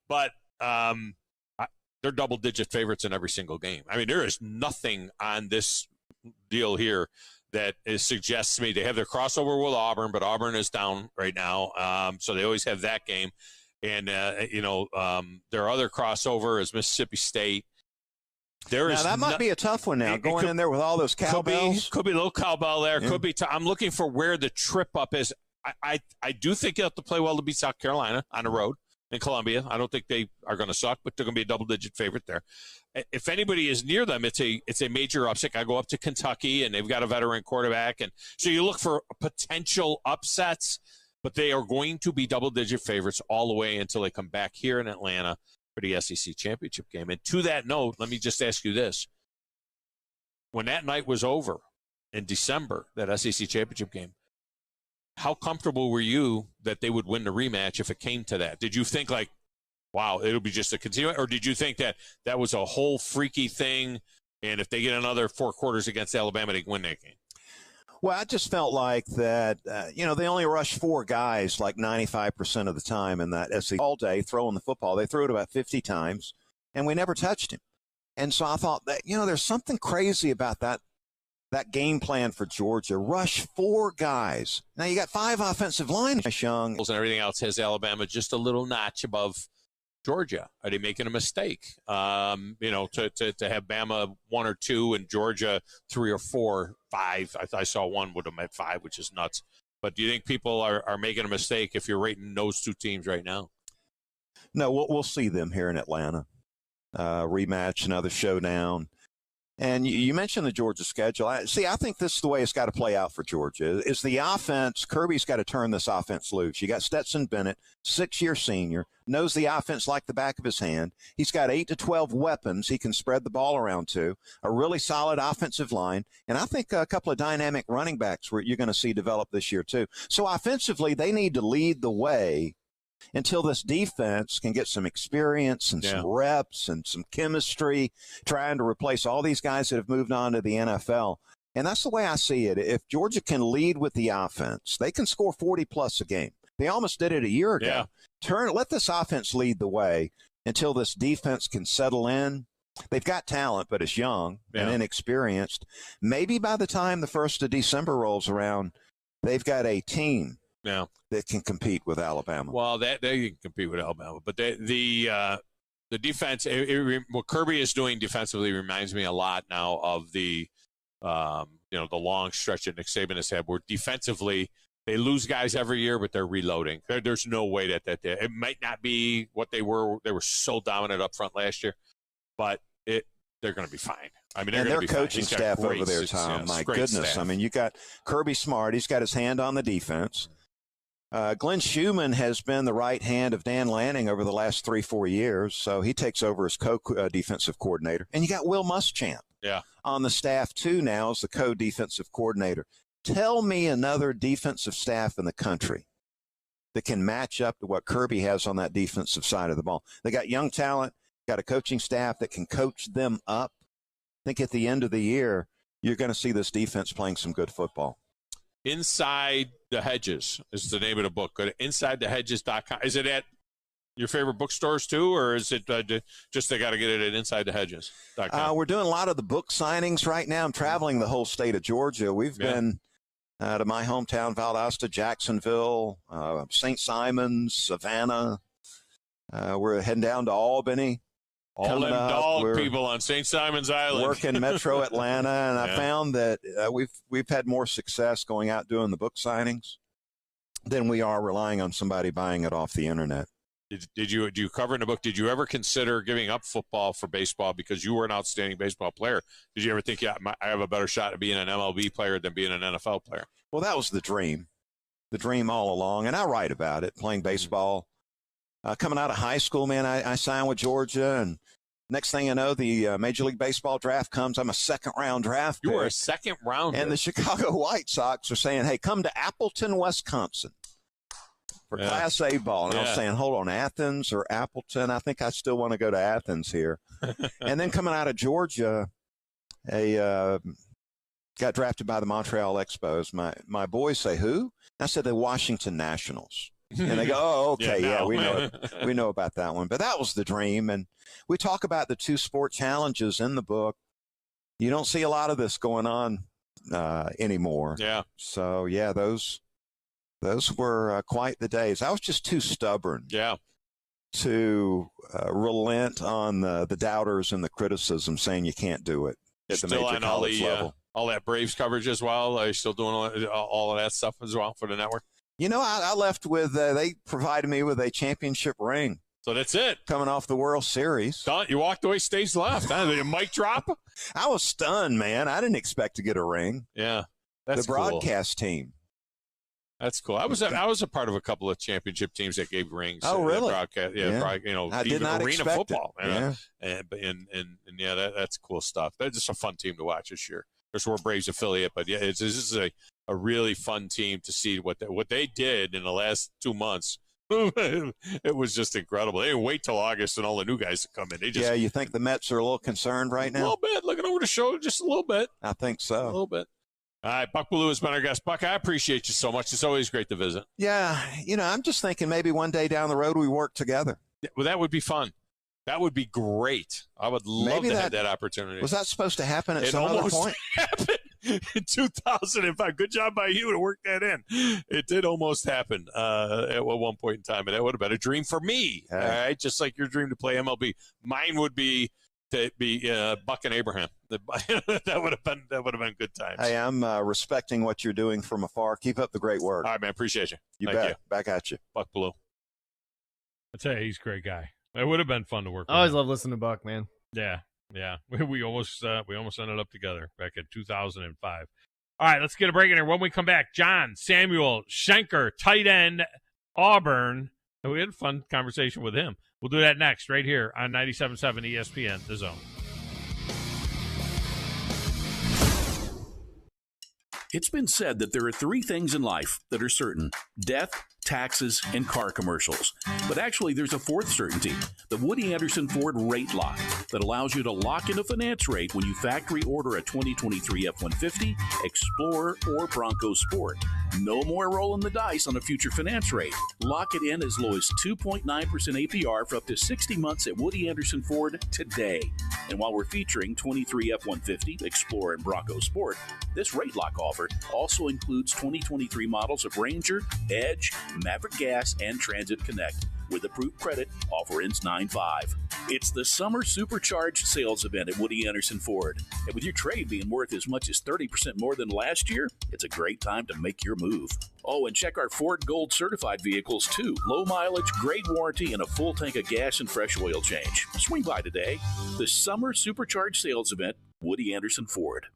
But they're double-digit favorites in every single game. I mean, there is nothing on this deal here that suggests to me they have their crossover with Auburn, but Auburn is down right now. So they always have that game. And, their other crossover is Mississippi State. That might be a tough one now, going in there with all those cowbells. Could be a little cowbell there. Could be. I'm looking for where the trip up is. I do think you have to play well to beat South Carolina on the road in Columbia. I don't think they are going to suck, but they're going to be a double-digit favorite there. If anybody is near them, it's a major upset. I go up to Kentucky, and they've got a veteran quarterback. And so you look for potential upsets. But they are going to be double-digit favorites all the way until they come back here in Atlanta for the SEC championship game. And to that note, let me just ask you this. When that night was over in December, that SEC championship game, how comfortable were you that they would win the rematch if it came to that? Did you think like, wow, it'll be just a continuation? Or did you think that was a whole freaky thing, and if they get another 4 quarters against Alabama, they can win that game? Well, I just felt like that, they only rushed 4 guys like 95% of the time in that SEC all day throwing the football. They threw it about 50 times, and we never touched him. And so I thought that, there's something crazy about that game plan for Georgia. Rush 4 guys. Now, you got 5 offensive linemen. Young. And everything else has Alabama just a little notch above Georgia? Are they making a mistake? To have Bama 1 or 2 and Georgia 3 or 4, 5. I saw one would have met 5, which is nuts. But do you think people are making a mistake if you're rating those 2 teams right now? No, we'll see them here in Atlanta. Rematch, another showdown. And you mentioned the Georgia schedule. I think this is the way it's got to play out for Georgia. Is the offense, Kirby's got to turn this offense loose. You got Stetson Bennett, 6-year senior, knows the offense like the back of his hand. He's got 8 to 12 weapons he can spread the ball around to, a really solid offensive line, and I think a couple of dynamic running backs you're going to see develop this year too. So offensively, they need to lead the way until this defense can get some experience and some reps and some chemistry, trying to replace all these guys that have moved on to the NFL. And that's the way I see it. If Georgia can lead with the offense, they can score 40-plus a game. They almost did it a year ago. Let this offense lead the way until this defense can settle in. They've got talent, but it's young and inexperienced. Maybe by the time the 1st of December rolls around, they've got a team that can compete with Alabama. Well, they can compete with Alabama, but the defense, what Kirby is doing defensively reminds me a lot now of the long stretch that Nick Saban has had, where defensively they lose guys every year, but they're reloading. There's no way that it might not be what they were. They were so dominant up front last year, but they're going to be fine. I mean, their coaching staff over there, Tom, my goodness. Staff. I mean, you got Kirby Smart. He's got his hand on the defense. Glenn Schumann has been the right hand of Dan Lanning over the last 3-4 years, so he takes over as co-defensive coordinator. And you got Will Muschamp on the staff, too, now as the co-defensive coordinator. Tell me another defensive staff in the country that can match up to what Kirby has on that defensive side of the ball. They got young talent, got a coaching staff that can coach them up. I think at the end of the year, you're going to see this defense playing some good football. Inside the Hedges is the name of the book. Go to InsideTheHedges.com. Is it at your favorite bookstores too, or is it just they got to get it at InsideTheHedges.com? We're doing a lot of the book signings right now. I'm traveling the whole state of Georgia. We've been to my hometown, Valdosta, Jacksonville, St. Simons, Savannah. We're heading down to Albany. All them dog people on St. Simon's Island. Working Metro Atlanta, and I found that we've had more success going out doing the book signings than we are relying on somebody buying it off the internet. Do you cover in the book? Did you ever consider giving up football for baseball because you were an outstanding baseball player? Did you ever think, I have a better shot at being an MLB player than being an NFL player? Well, that was the dream all along, and I write about it. Playing baseball. Coming out of high school, man, I signed with Georgia, and next thing you know, the Major League Baseball draft comes. I'm a second-round draft pick. You were a second-rounder. And the Chicago White Sox are saying, hey, come to Appleton, Wisconsin for Class A ball. And I was saying, hold on, Athens or Appleton? I think I still want to go to Athens here. And then coming out of Georgia, got drafted by the Montreal Expos. My boys say, who? I said, the Washington Nationals. And they go, oh, okay, we know it. We know about that one. But that was the dream. And we talk about the 2 sport challenges in the book. You don't see a lot of this going on anymore. Yeah. So, those were quite the days. I was just too stubborn to relent on the doubters and the criticism saying you can't do it at the major college level. All that Braves coverage as well? Are you still doing all of that stuff as well for the network? You know, I left with, they provided me with a championship ring. So that's it. Coming off the World Series. You walked away stage left. Huh? Did a mic drop? I was stunned, man. I didn't expect to get a ring. Yeah. That's the broadcast team. That's cool. I was a part of a couple of championship teams that gave rings. Oh, really? Broadcast, I did not arena expect football. It. That's cool stuff. That's just a fun team to watch this year. Of course, we're a Braves affiliate, but this is a really fun team to see what they did in the last 2 months. It was just incredible. They didn't wait till August and all the new guys to come in. You think the Mets are a little concerned right now? A little bit. Looking over the shoulder just a little bit. I think so. A little bit. All right, Buck Bellew has been our guest. Buck, I appreciate you so much. It's always great to visit. Yeah, I'm just thinking maybe one day down the road we work together. Well, that would be fun. That would be great. I would love to have that opportunity. Was that supposed to happen at some other point? Happened. in 2005. Good job by you to work that in. It did almost happen at one point in time, and that would have been a dream for me. All right, just like your dream to play MLB. Mine would be to be Buck and Abraham. that would have been good times. Hey, I'm respecting what you're doing from afar. Keep up the great work. All right, man. Appreciate you. Thank bet. You. Back at you. Buck Blue. I tell you, he's a great guy. It would have been fun to work with. I always love listening to Buck, man. Yeah. We almost ended up together back in 2005. All right, let's get a break in here. When we come back, John Samuel Schenker, tight end, Auburn. And we had a fun conversation with him. We'll do that next, right here on 97.7 ESPN, The Zone. It's been said that there are three things in life that are certain: death, taxes, and car commercials. But actually, there's a fourth certainty: the Woody Anderson Ford Rate Lock, that allows you to lock in a finance rate when you factory order a 2023 F-150, Explorer, or Bronco Sport. No more rolling the dice on a future finance rate. Lock it in as low as 2.9% APR for up to 60 months at Woody Anderson Ford today. And while we're featuring 23 F-150, Explorer, and Bronco Sport, this rate lock offer also includes 2023 models of Ranger, Edge, Maverick Gas, and Transit Connect. With approved credit, offer ends 9/5. It's the summer supercharged sales event at Woody Anderson Ford. And with your trade being worth as much as 30% more than last year, it's a great time to make your move. Oh, and check our Ford Gold certified vehicles too. Low mileage, great warranty, and a full tank of gas and fresh oil change. Swing by today. The summer supercharged sales event, Woody Anderson Ford.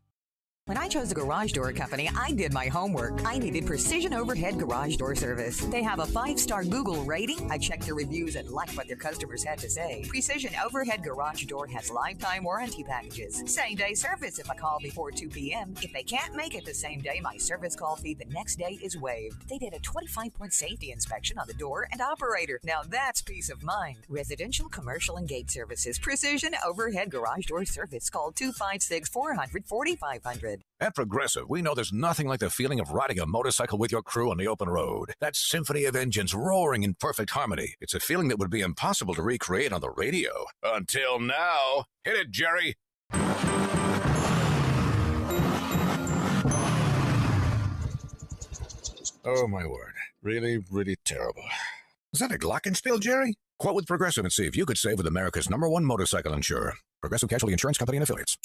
When I chose a garage door company, I did my homework. I needed Precision Overhead Garage Door Service. They have a 5-star Google rating. I checked their reviews and liked what their customers had to say. Precision Overhead Garage Door has lifetime warranty packages. Same-day service if I call before 2 p.m. If they can't make it the same day, my service call fee the next day is waived. They did a 25-point safety inspection on the door and operator. Now that's peace of mind. Residential, commercial, and gate services. Precision Overhead Garage Door Service. Call 256-400-4500. At Progressive, we know there's nothing like the feeling of riding a motorcycle with your crew on the open road. That symphony of engines roaring in perfect harmony. It's a feeling that would be impossible to recreate on the radio. Until now. Hit it, Jerry. Oh, my word. Really, really terrible. Is that a glockenspiel, Jerry? Quote with Progressive and see if you could save with America's #1 motorcycle insurer. Progressive Casualty Insurance Company and Affiliates.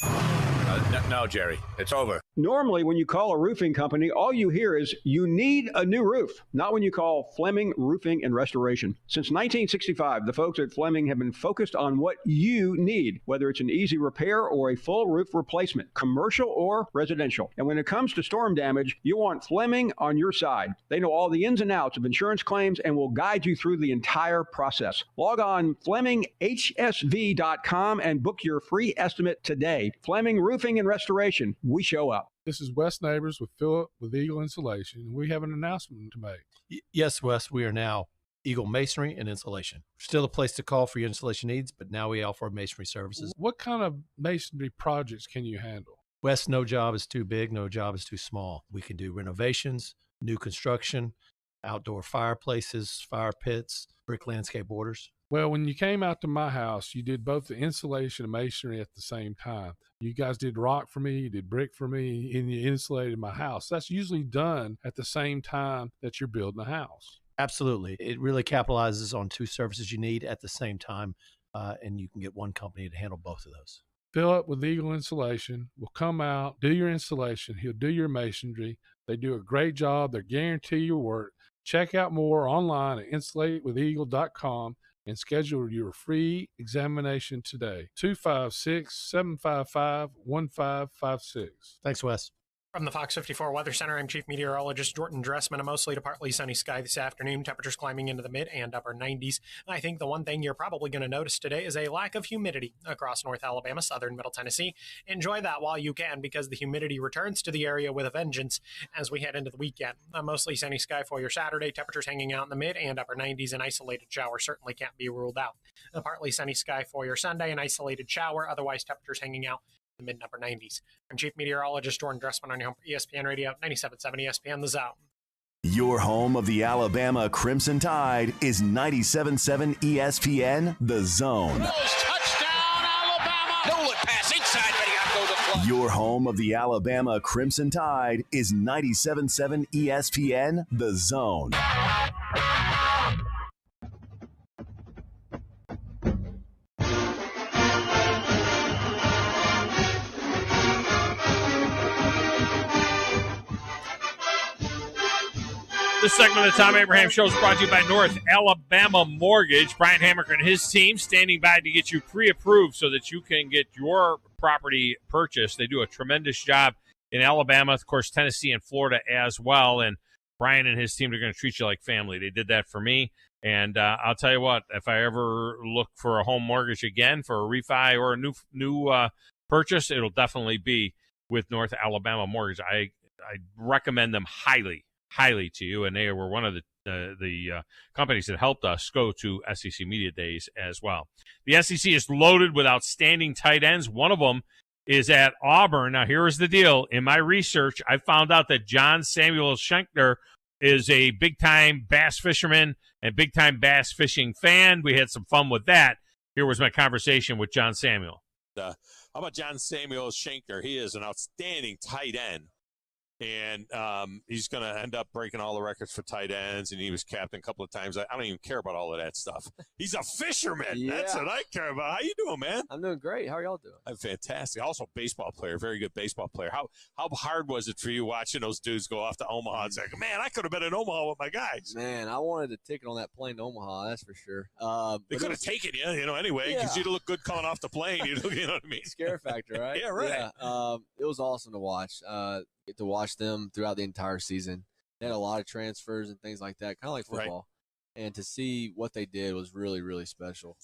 No, Jerry. It's over. Normally, when you call a roofing company, all you hear is, you need a new roof. Not when you call Fleming Roofing and Restoration. Since 1965, the folks at Fleming have been focused on what you need, whether it's an easy repair or a full roof replacement, commercial or residential. And when it comes to storm damage, you want Fleming on your side. They know all the ins and outs of insurance claims and will guide you through the entire process. Log on FlemingHSV.com and book your free estimate today. Fleming Roofing and Restoration. We show up. This is Wes Neighbors with Philip with Eagle Insulation, and we have an announcement to make. Yes, Wes, we are now Eagle Masonry and Insulation. Still a place to call for your insulation needs, but now we offer masonry services. What kind of masonry projects can you handle? Wes, no job is too big, no job is too small. We can do renovations, new construction, outdoor fireplaces, fire pits, brick landscape borders. Well, when you came out to my house, you did both the insulation and masonry at the same time. You guys did rock for me, you did brick for me, and you insulated my house. That's usually done at the same time that you're building a house. Absolutely. It really capitalizes on two services you need at the same time, and you can get one company to handle both of those. Philip with Eagle Insulation will come out, do your installation. He'll do your masonry. They do a great job. They guarantee your work. Check out more online at insulatewitheagle.com. and schedule your free examination today. 256-755-1556. Thanks, Wes. From the Fox 54 Weather Center, I'm Chief Meteorologist Jordan Dressman. A mostly to partly sunny sky this afternoon. Temperatures climbing into the mid and upper 90s. I think the one thing you're probably going to notice today is a lack of humidity across North Alabama, southern Middle Tennessee. Enjoy that while you can, because the humidity returns to the area with a vengeance as we head into the weekend. A mostly sunny sky for your Saturday. Temperatures hanging out in the mid and upper 90s. An isolated shower certainly can't be ruled out. A partly sunny sky for your Sunday. An isolated shower. Otherwise, temperatures hanging out the mid and upper 90s. I'm Chief Meteorologist Jordan Dressman on your home for ESPN Radio, 97.7 ESPN, The Zone. Your home of the Alabama Crimson Tide is 97.7 ESPN, The Zone. Touchdown, Alabama! No look pass inside, but he got to go to the fly. Your home of the Alabama Crimson Tide is 97.7 ESPN, The Zone. This segment of the Tom Abraham Show is brought to you by North Alabama Mortgage. Brian Hammaker and his team standing by to get you pre-approved so that you can get your property purchased. They do a tremendous job in Alabama, of course, Tennessee and Florida as well. And Brian and his team are going to treat you like family. They did that for me. And I'll tell you what, if I ever look for a home mortgage again for a refi or a new purchase, it'll definitely be with North Alabama Mortgage. I recommend them highly to you, and they were one of the companies that helped us go to SEC Media Days as well. The SEC is loaded with outstanding tight ends. One of them is at Auburn. Now, here is the deal. In my research, I found out that John Samuel Schenkter is a big-time bass fisherman and big-time bass fishing fan. We had some fun with that. Here was my conversation with John Samuel. How about John Samuel Schenkter? He is an outstanding tight end. And he's going to end up breaking all the records for tight ends, and he was captain a couple of times. I don't even care about all of that stuff. He's a fisherman. Yeah. That's what I care about. How you doing, man? I'm doing great. How are y'all doing? I'm fantastic. Also, baseball player, very good baseball player. How hard was it for you watching those dudes go off to Omaha and say, man, I could have been in Omaha with my guys? Man, I wanted a ticket on that plane to Omaha, that's for sure. They could have taken you, anyway, because you'd look good coming off the plane. You know what I mean? Scare factor, right? Yeah, right. Yeah. It was awesome to watch. Get to watch them throughout the entire season. They had a lot of transfers and things like that, kind of like football. Right. And to see what they did was really, really special.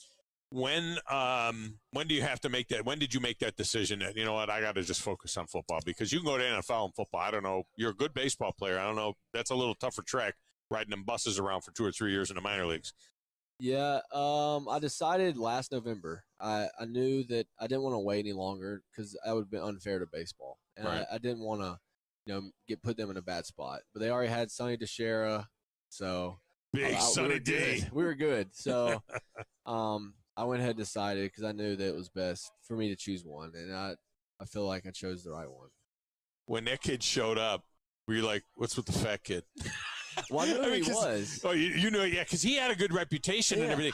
When do you have to make that? When did you make that decision that, you know what, I got to just focus on football? Because you can go to NFL and football. I don't know. You're a good baseball player. I don't know. That's a little tougher track, riding them buses around for 2 or 3 years in the minor leagues. Yeah, I decided last November. I knew that I didn't want to wait any longer because that would have been unfair to baseball. And right. I didn't want to put them in a bad spot. But they already had Sonny DeShera, so big Sonny D. We were good. So I went ahead and decided because I knew that it was best for me to choose one, and I feel like I chose the right one. When that kid showed up, were you like, "What's with the fat kid"? Well, I knew who he was. Oh, you know, yeah, because he had a good reputation and everything.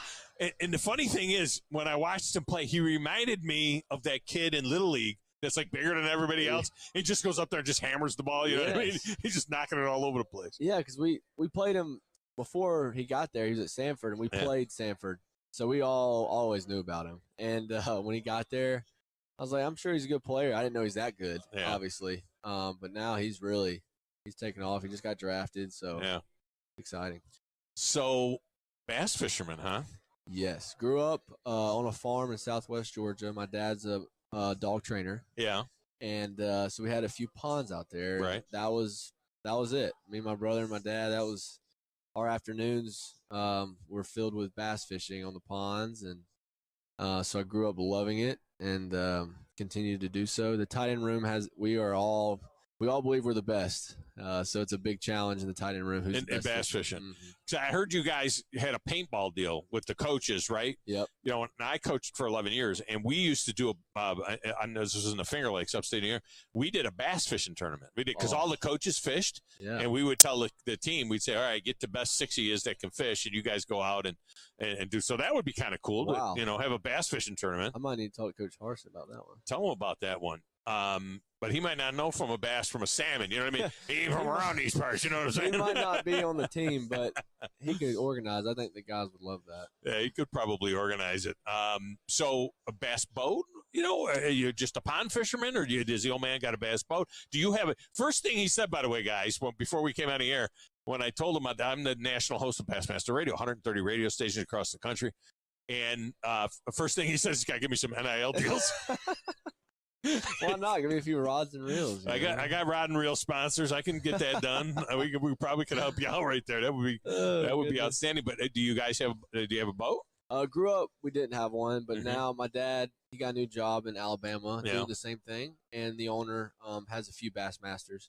And the funny thing is, when I watched him play, he reminded me of that kid in Little League that's like bigger than everybody else. He just goes up there and just hammers the ball. You know what I mean? He's just knocking it all over the place. Yeah, because we played him before he got there. He was at Sanford, and we played Sanford. So we all always knew about him. And when he got there, I was like, I'm sure he's a good player. I didn't know he's that good, obviously. But now he's taking off. He just got drafted, so exciting. So bass fisherman, huh? Yes. Grew up on a farm in southwest Georgia. My dad's a dog trainer. Yeah. And so we had a few ponds out there. Right. That was it. Me, my brother, and my dad, that was our afternoons were filled with bass fishing on the ponds. And so I grew up loving it and continue to do so. The tight end room we all believe we're the best. So it's a big challenge in the tight end room. Who's in the best bass fishing? Mm-hmm. So I heard you guys had a paintball deal with the coaches, right? Yep. You know, and I coached for 11 years, and we used to do I know this was in the Finger Lakes, upstate New York. We did a bass fishing tournament. We did because all the coaches fished, and we would tell the team, we'd say, all right, get the best 6 of you that can fish, and you guys go out and do. So that would be kind of cool to, have a bass fishing tournament. I might need to talk to Coach Harson about that one. Tell him about that one. But he might not know from a bass from a salmon. You know what I mean? He ain't from around these parts. You know what I'm saying? He might not be on the team, but he could organize. I think the guys would love that. Yeah, he could probably organize it. So a bass boat? You know, are you just a pond fisherman, or does the old man got a bass boat? Do you have a first thing he said, by the way, guys? Well, before we came out of the air, when I told him I'm the national host of Bassmaster Radio, 130 radio stations across the country, and first thing he says, "You got to give me some NIL deals." Why not? Give me a few rods and reels. I got rod and reel sponsors. I can get that done. we probably could help you out right there. That would be outstanding. But do you guys have a boat? Grew up, we didn't have one, but now my dad, he got a new job in Alabama doing the same thing, and the owner has a few Bassmasters.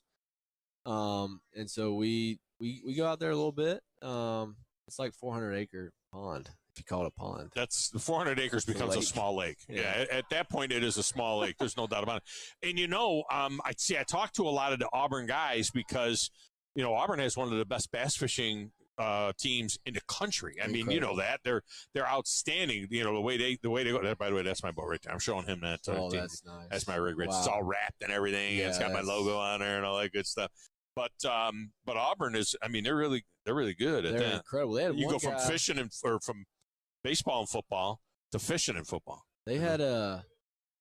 And so we go out there a little bit. It's like 400-acre pond. if you call it a pond. That's the 400 acres becomes a small lake. Yeah. At that point, it is a small lake. There's no doubt about it. And I talked to a lot of the Auburn guys because Auburn has one of the best bass fishing teams in the country. I mean, you know that they're outstanding. The way they go. By the way, that's my boat right there. I'm showing him that. That's nice. That's my rig. Wow. It's all wrapped and everything. Yeah, it's got my logo on there and all that good stuff. But Auburn is. I mean, they're really good at that. They're incredible. They had you one go from guy, fishing or from baseball and football to fishing and football. They had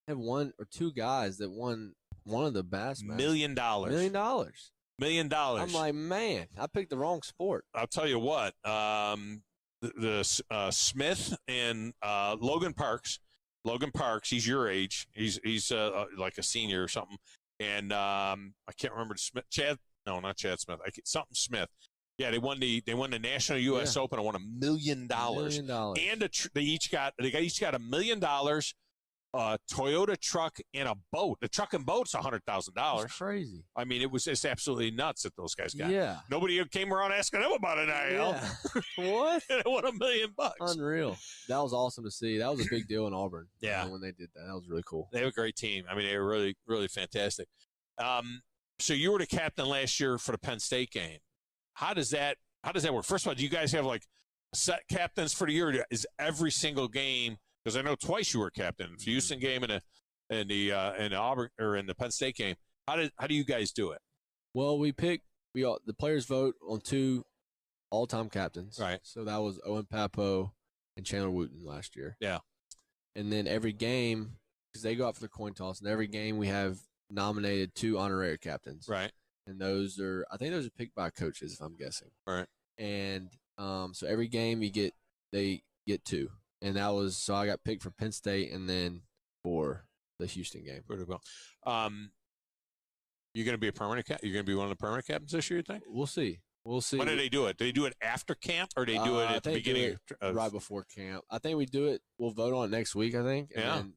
one or two guys that won one of the Bass $1 million. $1 million. I'm like, man, I picked the wrong sport. I'll tell you what. The Smith and Logan Parks. Logan Parks, he's your age. He's like a senior or something. And I can't remember Smith. Not Chad Smith. Something Smith. Yeah, they won the National U.S. Open and won $1 million. $1 million. And they each got $1 million. Toyota truck and a boat. The truck and boat's $100,000. That's crazy. I mean, it's absolutely nuts that those guys got. Yeah. Nobody came around asking them about an NIL. Yeah. What? And it won $1 million. Unreal. That was awesome to see. That was a big deal in Auburn. Yeah. When they did that. That was really cool. They have a great team. I mean, they were really, really fantastic. So you were the captain last year for the Penn State game. How does that work? First of all, do you guys have like set captains for the year? Is every single game? Because I know twice you were captain, the Houston game and the Auburn or in the Penn State game. How do you guys do it? Well, the players vote on 2 all-time captains. Right. So that was Owen Papo and Chandler Wooten last year. Yeah. And then every game, because they go out for the coin toss, and every game we have nominated 2 honorary captains. Right. And I think those are picked by coaches, if I'm guessing. Right. And so every game they get 2. And so I got picked for Penn State and then for the Houston game. Pretty well. You're going to be a permanent captain? You're going to be one of the permanent captains this year, you think? We'll see. When do they do it? Do they do it after camp or do they do it at the beginning? Right before camp. I think we do it. We'll vote on it next week, I think. And then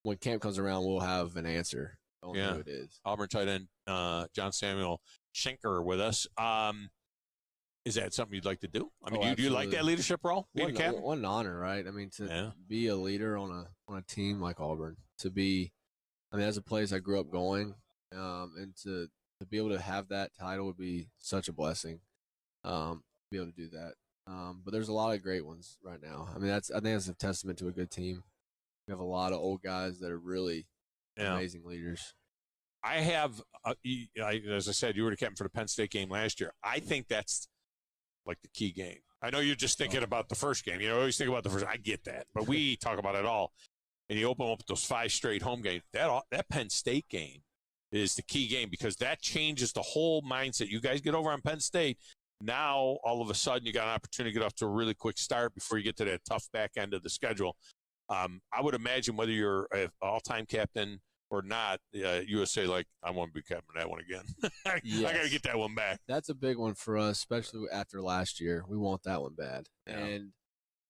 when camp comes around, we'll have an answer on who it is. Auburn tight end John Samuel Schenker with us. Is that something you'd like to do? I mean, do you like that leadership role? Being a captain? What an honor, right? I mean, to be a leader on a team like Auburn, that's a place I grew up going, and to be able to have that title would be such a blessing. To be able to do that. But there's a lot of great ones right now. I mean, I think that's a testament to a good team. We have a lot of old guys that are really amazing leaders. I have, as I said, you were the captain for the Penn State game last year. I think that's like the key game. I know you're just thinking about the first game. You always think about the first. I get that, but we talk about it all. And you open up those 5 straight home games. That Penn State game is the key game because that changes the whole mindset. You guys get over on Penn State. Now, all of a sudden, you got an opportunity to get off to a really quick start before you get to that tough back end of the schedule. I would imagine whether you're an all-time captain or not, USA, I want to be captain of that one again. I got to get that one back. That's a big one for us, especially after last year. We want that one bad. Yeah. And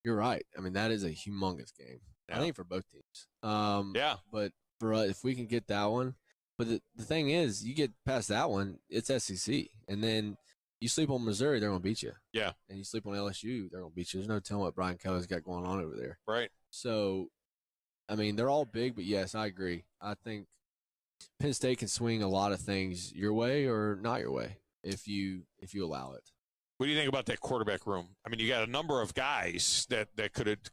you're right. I mean, that is a humongous game. Yeah. I think for both teams. But for us, if we can get that one. But the thing is, you get past that one, it's SEC. And then you sleep on Missouri, they're going to beat you. Yeah. And you sleep on LSU, they're going to beat you. There's no telling what Brian Kelly's got going on over there. Right. So, I mean, they're all big, but yes, I agree. I think Penn State can swing a lot of things your way or not your way if you allow it. What do you think about that quarterback room? I mean, you got a number of guys that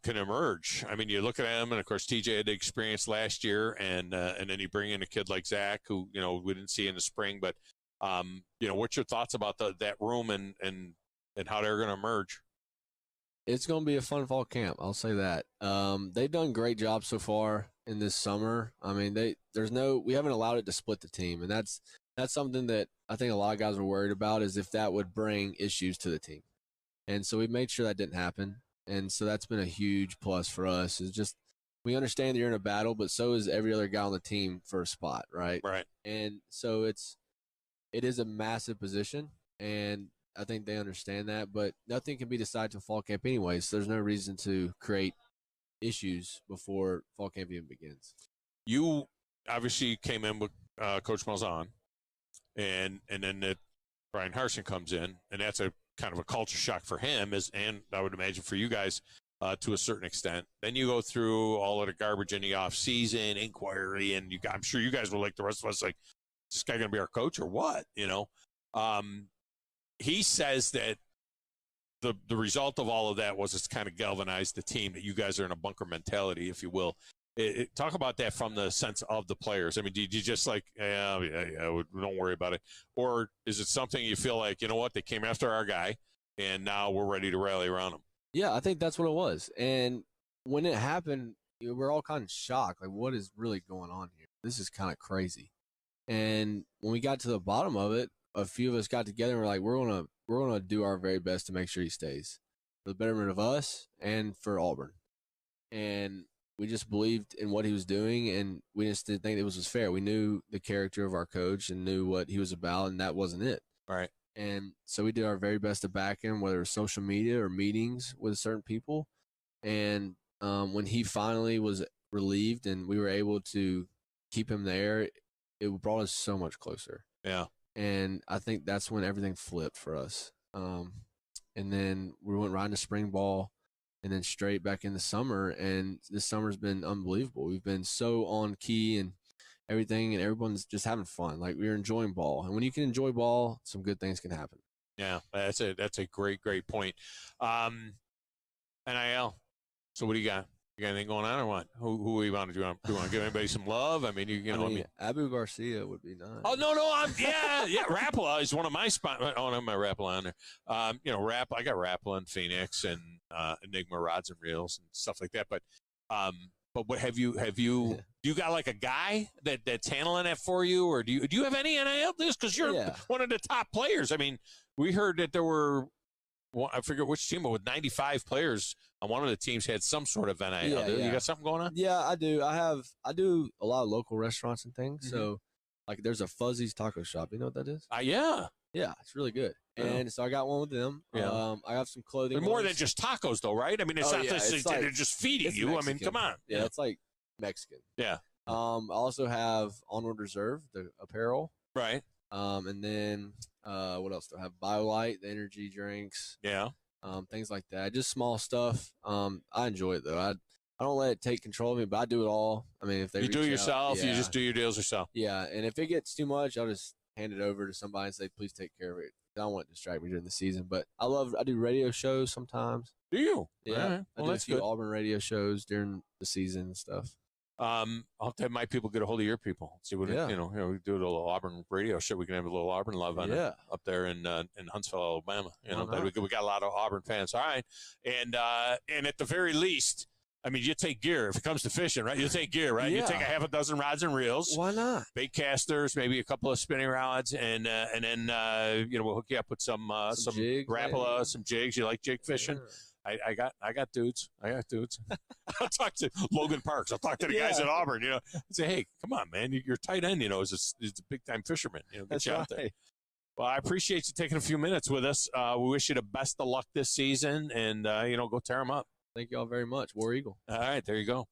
can emerge. I mean, you look at them, and of course, TJ had the experience last year, and then you bring in a kid like Zach, who we didn't see in the spring. But what's your thoughts about that room and how they're going to emerge? It's going to be a fun fall camp. I'll say that. They've done a great job so far in this summer. I mean, we haven't allowed it to split the team, and that's something that I think a lot of guys were worried about is if that would bring issues to the team. And so we made sure that didn't happen. And so that's been a huge plus for us. Is just we understand that you're in a battle, but so is every other guy on the team for a spot, right? Right. And so it is a massive position, and I think they understand that, but nothing can be decided till fall camp anyway, so there's no reason to create issues before fall camp even begins. You obviously came in with Coach Malzahn, and then Brian Harsin comes in, and that's a kind of a culture shock for him, and I would imagine for you guys to a certain extent. Then you go through all of the garbage in the offseason, inquiry, and I'm sure you guys were like the rest of us, like, is this guy going to be our coach or what? He says that the result of all of that was it's kind of galvanized the team, that you guys are in a bunker mentality, if you will. Talk about that from the sense of the players. I mean, did you just like, don't worry about it? Or is it something you feel like, you know what, they came after our guy, and now we're ready to rally around him? Yeah, I think that's what it was. And when it happened, we're all kind of shocked. Like, what is really going on here? This is kind of crazy. And when we got to the bottom of it, a few of us got together and we're like, we're gonna do our very best to make sure he stays for the betterment of us and for Auburn. And we just believed in what he was doing, and we just didn't think it was fair. We knew the character of our coach and knew what he was about, and that wasn't it. Right. And so we did our very best to back him, whether it was social media or meetings with certain people. And when he finally was relieved and we were able to keep him there, it brought us so much closer. Yeah. And I think that's when everything flipped for us. And then we went right into spring ball and then straight back in the summer. And this summer's been unbelievable. We've been so on key and everything, and everyone's just having fun. Like, we're enjoying ball. And when you can enjoy ball, some good things can happen. Yeah, that's a great point. NIL. So what do you got? You got anything going on or what? Who you want to do? You want to give anybody some love? I mean, Abu Garcia would be nice. Oh no, Rapala is one of my spots. I don't have my Rapala on there. I got Rapala and Phoenix and Enigma rods and reels and stuff like that. But what have you? Do you got like a guy that's handling that for you, or do you have any NIL deals? Because you're one of the top players. I mean, we heard that there were, I forget which team, but with 95 players on one of the teams had some sort of NIL. You got something going on? Yeah, I do. I do a lot of local restaurants and things. Mm-hmm. So, like, there's a Fuzzy's Taco Shop. You know what that is? Yeah. Yeah, it's really good. And so I got one with them. Yeah. I have some clothing. More than just tacos, though, right? I mean, it's not just they're just feeding you. Mexican. I mean, come on. Yeah, it's like Mexican. Yeah. I also have Onward Reserve, the apparel. Right. And then what else do I have? BioLite, the energy drinks. Yeah. Things like that. Just small stuff. I enjoy it, though. I don't let it take control of me, but I do it all. I mean, if they you do it yourself, you just do your deals yourself. Yeah, and if it gets too much, I'll just hand it over to somebody and say, please take care of it. I don't want to distract me during the season, but I do radio shows sometimes. Do you? Yeah. Right. I do a few Auburn radio shows during the season and stuff. I'll have to have my people get a hold of your people. See what we do a little Auburn radio show. We can have a little Auburn love on it up there in Huntsville, Alabama. We got a lot of Auburn fans. All right, and at the very least, I mean, you take gear if it comes to fishing, right? You take gear, right? Yeah. You take a half a dozen rods and reels. Why not? Bait casters, maybe a couple of spinning rods, and then we'll hook you up with some jigs, Rapala, some jigs. You like jig fishing? Yeah. I got dudes. I'll talk to Logan Parks. I'll talk to the guys at Auburn. Say, hey, come on, man, you're tight end. Is a big time fisherman. Get you out there. Well, I appreciate you taking a few minutes with us. We wish you the best of luck this season, and go tear them up. Thank you all very much, War Eagle. All right, there you go.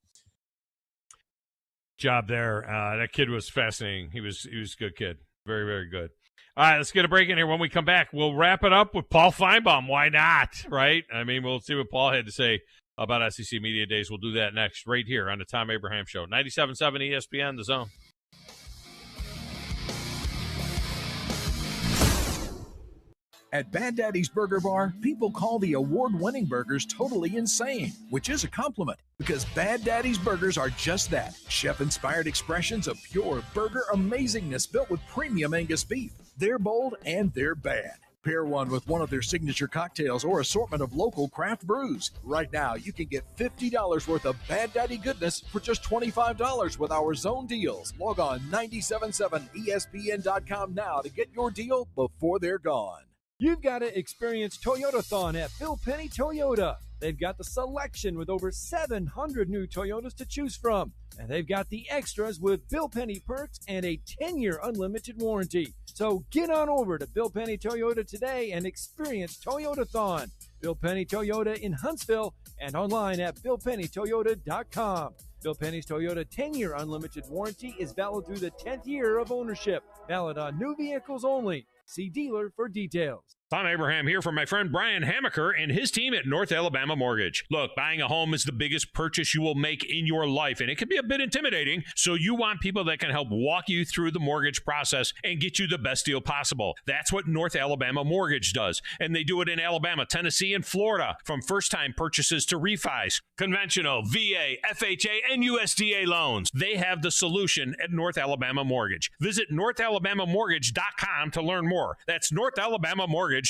Job there. That kid was fascinating. He was a good kid. Very, very good. All right, let's get a break in here. When we come back, we'll wrap it up with Paul Feinbaum. Why not, right? I mean, we'll see what Paul had to say about SEC Media Days. We'll do that next right here on the Thom Abraham Show. 97.7 ESPN, The Zone. At Bad Daddy's Burger Bar, people call the award-winning burgers totally insane, which is a compliment because Bad Daddy's Burgers are just that. Chef-inspired expressions of pure burger amazingness built with premium Angus beef. They're bold and they're bad. Pair one with one of their signature cocktails or assortment of local craft brews. Right now, you can get $50 worth of Bad Daddy goodness for just $25 with our zone deals. Log on 977ESPN.com now to get your deal before they're gone. You've got to experience Toyotathon at Bill Penny Toyota. They've got the selection with over 700 new Toyotas to choose from. And they've got the extras with Bill Penny perks and a 10-year unlimited warranty. So get on over to Bill Penny Toyota today and experience Toyotathon. Bill Penny Toyota in Huntsville and online at BillPennyToyota.com. Bill Penny's Toyota 10-year unlimited warranty is valid through the 10th year of ownership. Valid on new vehicles only. See dealer for details. Thom Abraham here from my friend Brian Hamaker and his team at North Alabama Mortgage. Look, buying a home is the biggest purchase you will make in your life, and it can be a bit intimidating, so you want people that can help walk you through the mortgage process and get you the best deal possible. That's what North Alabama Mortgage does, and they do it in Alabama, Tennessee, and Florida, from first-time purchases to refis, conventional, VA, FHA, and USDA loans. They have the solution at North Alabama Mortgage. Visit NorthAlabamaMortgage.com to learn more. That's NorthAlabamaMortgage.com.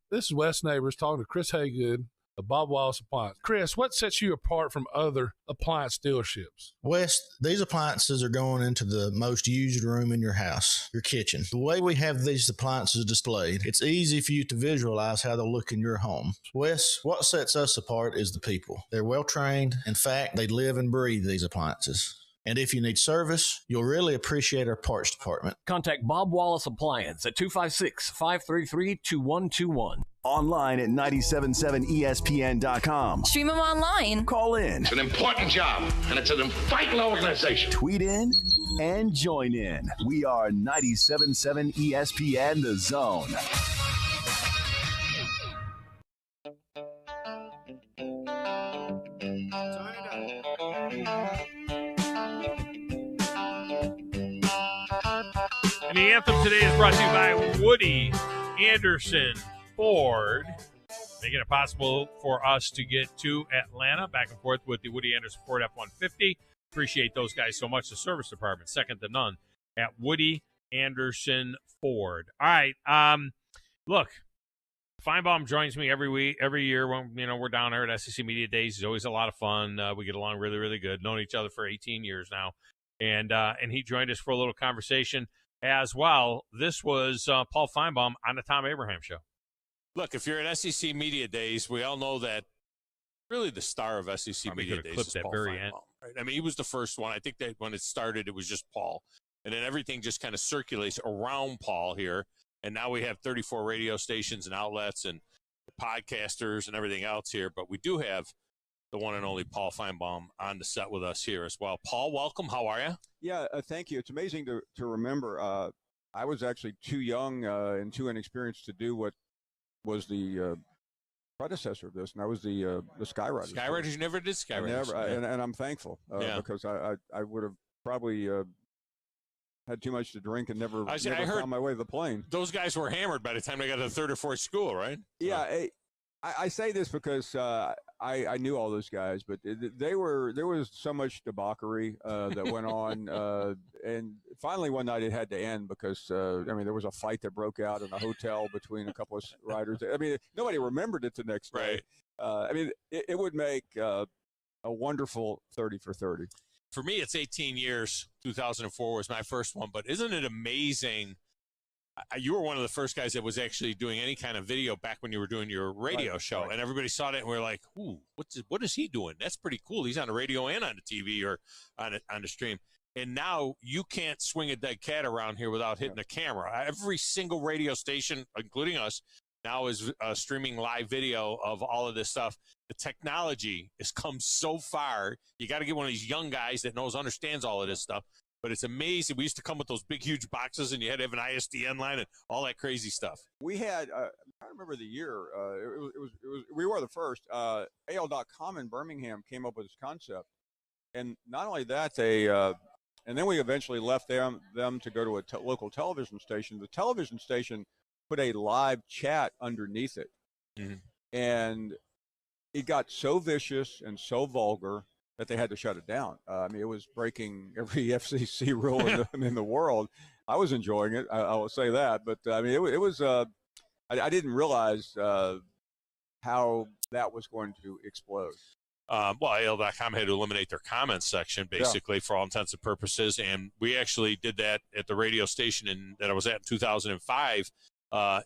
This is Wes Neighbors talking to Chris Haygood of Bob Wallace Appliance. Chris, what sets you apart from other appliance dealerships? Wes, these appliances are going into the most used room in your house, your kitchen. The way we have these appliances displayed, it's easy for you to visualize how they'll look in your home. Wes, what sets us apart is the people. They're well trained. In fact, they live and breathe these appliances. And if you need service, you'll really appreciate our parts department. Contact Bob Wallace Appliance at 256-533-2121. Online at 977ESPN.com. Stream them online. Call in. It's an important job, and it's an vital organization. Tweet in and join in. We are 977 ESPN The Zone. And the anthem today is brought to you by Woody Anderson Ford, making it possible for us to get to Atlanta, back and forth with the Woody Anderson Ford F-150. Appreciate those guys so much. The service department, second to none at Woody Anderson Ford. All right, look, Feinbaum joins me every year when we're down there at SEC Media Days. It's always a lot of fun. We get along really, really good. Known each other for 18 years now, and he joined us for a little conversation as well. This was Paul Feinbaum on the Thom Abraham Show. Look, if you're at SEC Media Days, we all know that really the star of SEC Media Days is Paul Feinbaum. Right? I mean, he was the first one. I think that when it started, it was just Paul. And then everything just kind of circulates around Paul here. And now we have 34 radio stations and outlets and podcasters and everything else here. But we do have the one and only Paul Feinbaum on the set with us here as well. Paul, welcome. How are you? Yeah, thank you. It's amazing to remember. I was actually too young and too inexperienced to do what was the predecessor of this, and I was the Skywriters. Skywriters, you never did Skywriters. And I'm thankful because I would have probably had too much to drink and never found my way to the plane. Those guys were hammered by the time they got to the third or fourth school, right? Yeah, I say this because I knew all those guys, but there was so much debauchery that went on, and finally one night it had to end because there was a fight that broke out in a hotel between a couple of riders. I mean, nobody remembered it the next day. Right. It would make a wonderful 30 for 30. For me, it's 18 years. 2004 was my first one, but isn't it amazing? You were one of the first guys that was actually doing any kind of video back when you were doing your radio show, and everybody saw that and we were like, "Ooh, what is he doing? That's pretty cool. He's on the radio and on the TV or on the stream." And now you can't swing a dead cat around here without hitting a camera. Every single radio station, including us, now is streaming live video of all of this stuff. The technology has come so far. You got to get one of these young guys that understands all of this stuff. But it's amazing. We used to come with those big, huge boxes, and you had to have an ISDN line and all that crazy stuff. We had, I remember the year. We were the first. AL.com in Birmingham came up with this concept, and not only that, and then we eventually left them to go to a local television station. The television station put a live chat underneath it, and it got so vicious and so vulgar that they had to shut it down. It was breaking every FCC rule in the world. I was enjoying it. I will say that. But, it was I didn't realize how that was going to explode. AL.com had to eliminate their comments section, basically, for all intents and purposes. And we actually did that at the radio station that I was at in 2005.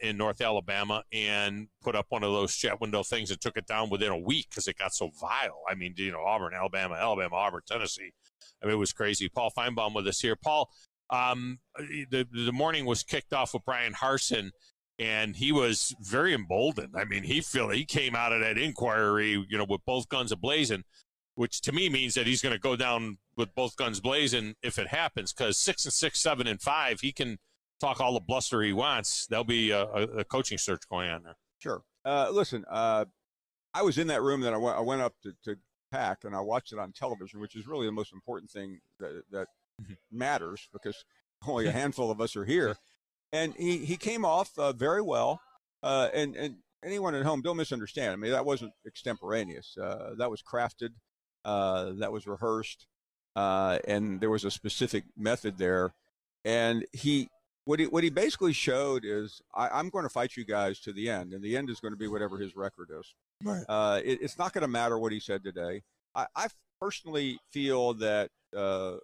In North Alabama, and put up one of those chat window things and took it down within a week because it got so vile. I mean, Auburn, Alabama, Auburn, Tennessee. It was crazy. Paul Feinbaum with us here. Paul, the morning was kicked off with Brian Harsin, and he was very emboldened. I mean, he came out of that inquiry, with both guns a-blazing, which to me means that he's going to go down with both guns blazing if it happens, because 6-6, 7-5, he can talk all the bluster he wants. There'll be a coaching search going on there. Sure. Listen, I was in that room that I went up to pack, and I watched it on television, which is really the most important thing that matters, because only a handful of us are here. And he came off very well. And anyone at home, don't misunderstand. I mean, that wasn't extemporaneous. That was crafted. That was rehearsed. And there was a specific method there. And what he basically showed is, I'm going to fight you guys to the end, and the end is going to be whatever his record is. Right. It's not going to matter what he said today. I personally feel that the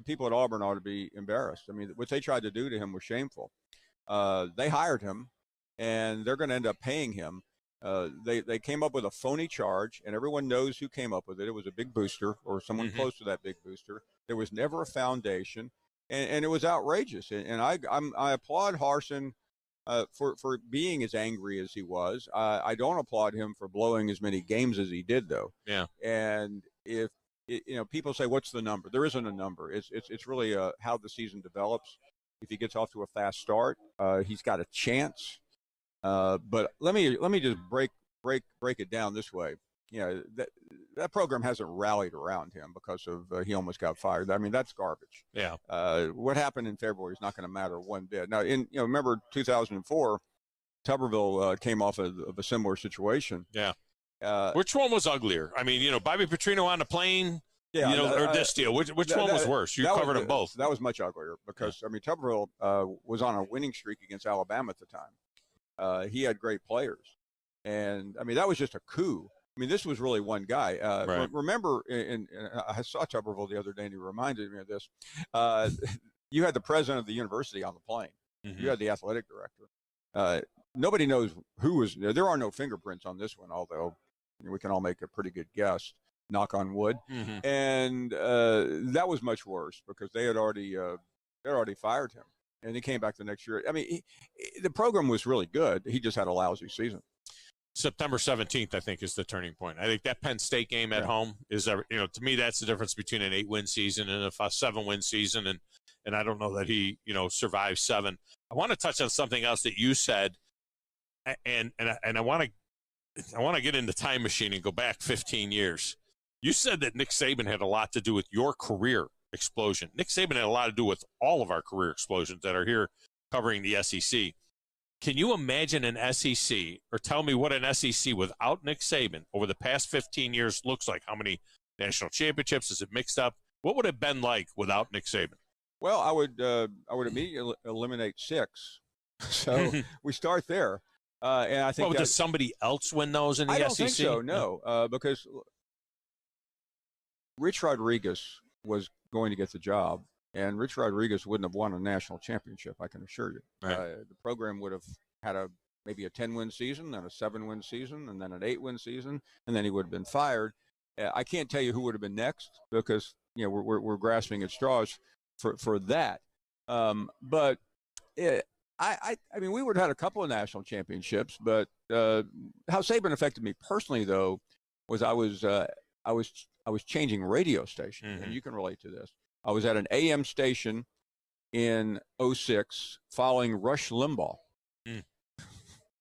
people at Auburn ought to be embarrassed. I mean, what they tried to do to him was shameful. They hired him, and they're going to end up paying him. They came up with a phony charge, and everyone knows who came up with it. It was a big booster, or someone close to that big booster. There was never a foundation, and it was outrageous. And I applaud Harsin for being as angry as he was. I don't applaud him for blowing as many games as he did, though. Yeah. And if people say, what's the number? There isn't a number. It's really how the season develops. If he gets off to a fast start, he's got a chance. But let me just break it down this way. That program hasn't rallied around him because of he almost got fired. I mean, that's garbage. Yeah. What happened in February is not going to matter one bit. Now, remember 2004, Tuberville came off of a similar situation. Yeah. Which one was uglier? I mean, Bobby Petrino on the plane. Yeah, or this deal. Which one was worse? You covered them both. That was much uglier because I mean, Tuberville was on a winning streak against Alabama at the time. He had great players, and I mean that was just a coup. I mean, this was really one guy. Right. Remember, and I saw Tuberville the other day, and he reminded me of this. You had the president of the university on the plane. You had the athletic director. Nobody knows who was there. There are no fingerprints on this one, although we can all make a pretty good guess. Knock on wood. And that was much worse because they had already fired him, and he came back the next year. I mean, the program was really good. He just had a lousy season. September 17th, I think, is the turning point. I think that Penn State game at home is, to me, that's the difference between an 8-win season and a 7-win season. And I don't know that he, survived 7. I want to touch on something else that you said, and I want to get in the time machine and go back 15 years. You said that Nick Saban had a lot to do with your career explosion. Nick Saban had a lot to do with all of our career explosions that are here covering the SEC. Can you imagine an SEC, or tell me what an SEC without Nick Saban over the past 15 years looks like? How many national championships? Is it mixed up? What would it have been like without Nick Saban? Well, I would immediately eliminate 6. So we start there. And I think does somebody else win those in the SEC? I don't think so, no. Because Rich Rodriguez was going to get the job, and Rich Rodriguez wouldn't have won a national championship, I can assure you. Right. The program would have had maybe a 10-win season, then a 7-win season, and then an 8-win season, and then he would have been fired. I can't tell you who would have been next because we're grasping at straws for that. But I mean, we would have had a couple of national championships, but how Saban affected me personally, though, was I was changing radio stations, and you can relate to this. I was at an AM station in 06 following Rush Limbaugh.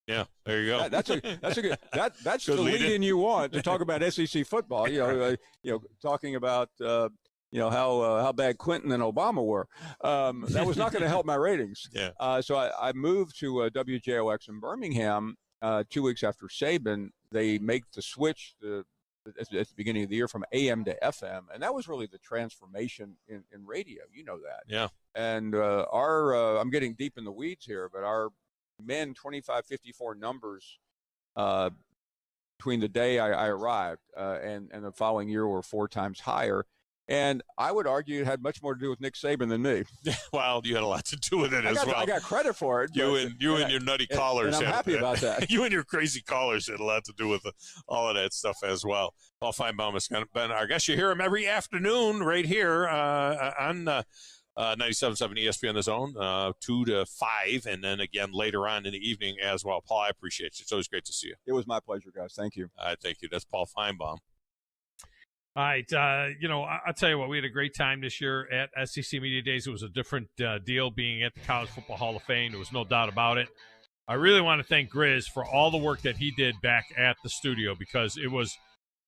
Yeah, there you go. That's a good that's good the lead-in. you want to talk about SEC football. Talking about how bad Clinton and Obama were. That was not going to help my ratings. Yeah. So I moved to WJOX in Birmingham 2 weeks after Saban. They make the switch at the beginning of the year from AM to FM, and that was really the transformation in radio. You know that. Yeah. And I'm getting deep in the weeds here, but our men 25-54 numbers between the day I arrived and the following year were 4 times higher. And I would argue it had much more to do with Nick Saban than me. Well, you had a lot to do with it as well. I got credit for it. You and your nutty callers. And I'm happy about that. You and your crazy callers had a lot to do with all of that stuff as well. Paul Feinbaum has been our guest. You hear him every afternoon right here on 97.7 ESPN The Zone, 2 to 5, and then again later on in the evening as well. Paul, I appreciate you. It's always great to see you. It was my pleasure, guys. Thank you. Thank you. That's Paul Feinbaum. All right. I'll tell you what, we had a great time this year at SEC Media Days. It was a different deal being at the College Football Hall of Fame. There was no doubt about it. I really want to thank Grizz for all the work that he did back at the studio, because it was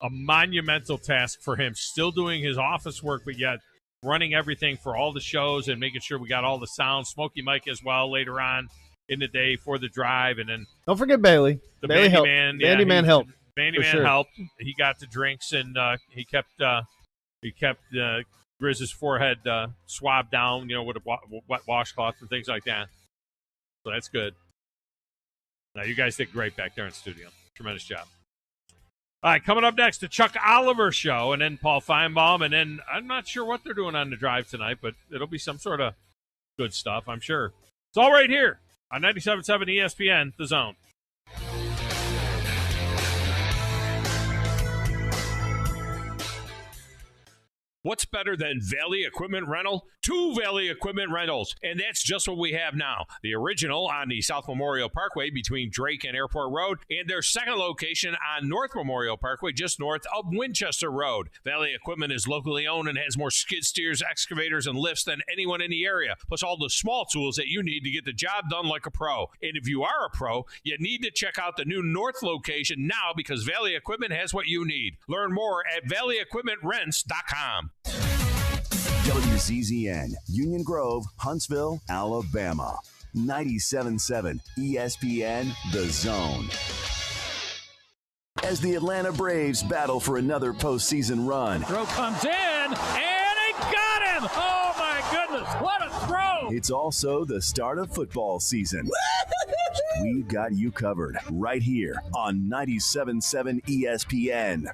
a monumental task for him, still doing his office work, but yet running everything for all the shows and making sure we got all the sound. Smokey Mike as well later on in the day for the drive. And then don't forget Bailey. The Bailey helped. Man. Bandy Man helped. Bandy Man helped. He got the drinks, and he kept Grizz's forehead swabbed down, with a wet washcloth and things like that. So that's good. Now, you guys did great back there in the studio. Tremendous job. All right, coming up next, the Chuck Oliver Show, and then Paul Feinbaum, and then I'm not sure what they're doing on the drive tonight, but it'll be some sort of good stuff, I'm sure. It's all right here on 97.7 ESPN, The Zone. What's better than Valley Equipment Rental? Two Valley Equipment Rentals, and that's just what we have now. The original on the South Memorial Parkway between Drake and Airport Road, and their second location on North Memorial Parkway just north of Winchester Road. Valley Equipment is locally owned and has more skid steers, excavators, and lifts than anyone in the area, plus all the small tools that you need to get the job done like a pro. And if you are a pro, you need to check out the new North location now, because Valley Equipment has what you need. Learn more at valleyequipmentrents.com. WZZN, Union Grove, Huntsville, Alabama. 97.7 ESPN, The Zone. As the Atlanta Braves battle for another postseason run. Throw comes in, and he got him! Oh, my goodness, what a throw! It's also the start of football season. We've got you covered right here on 97.7 ESPN,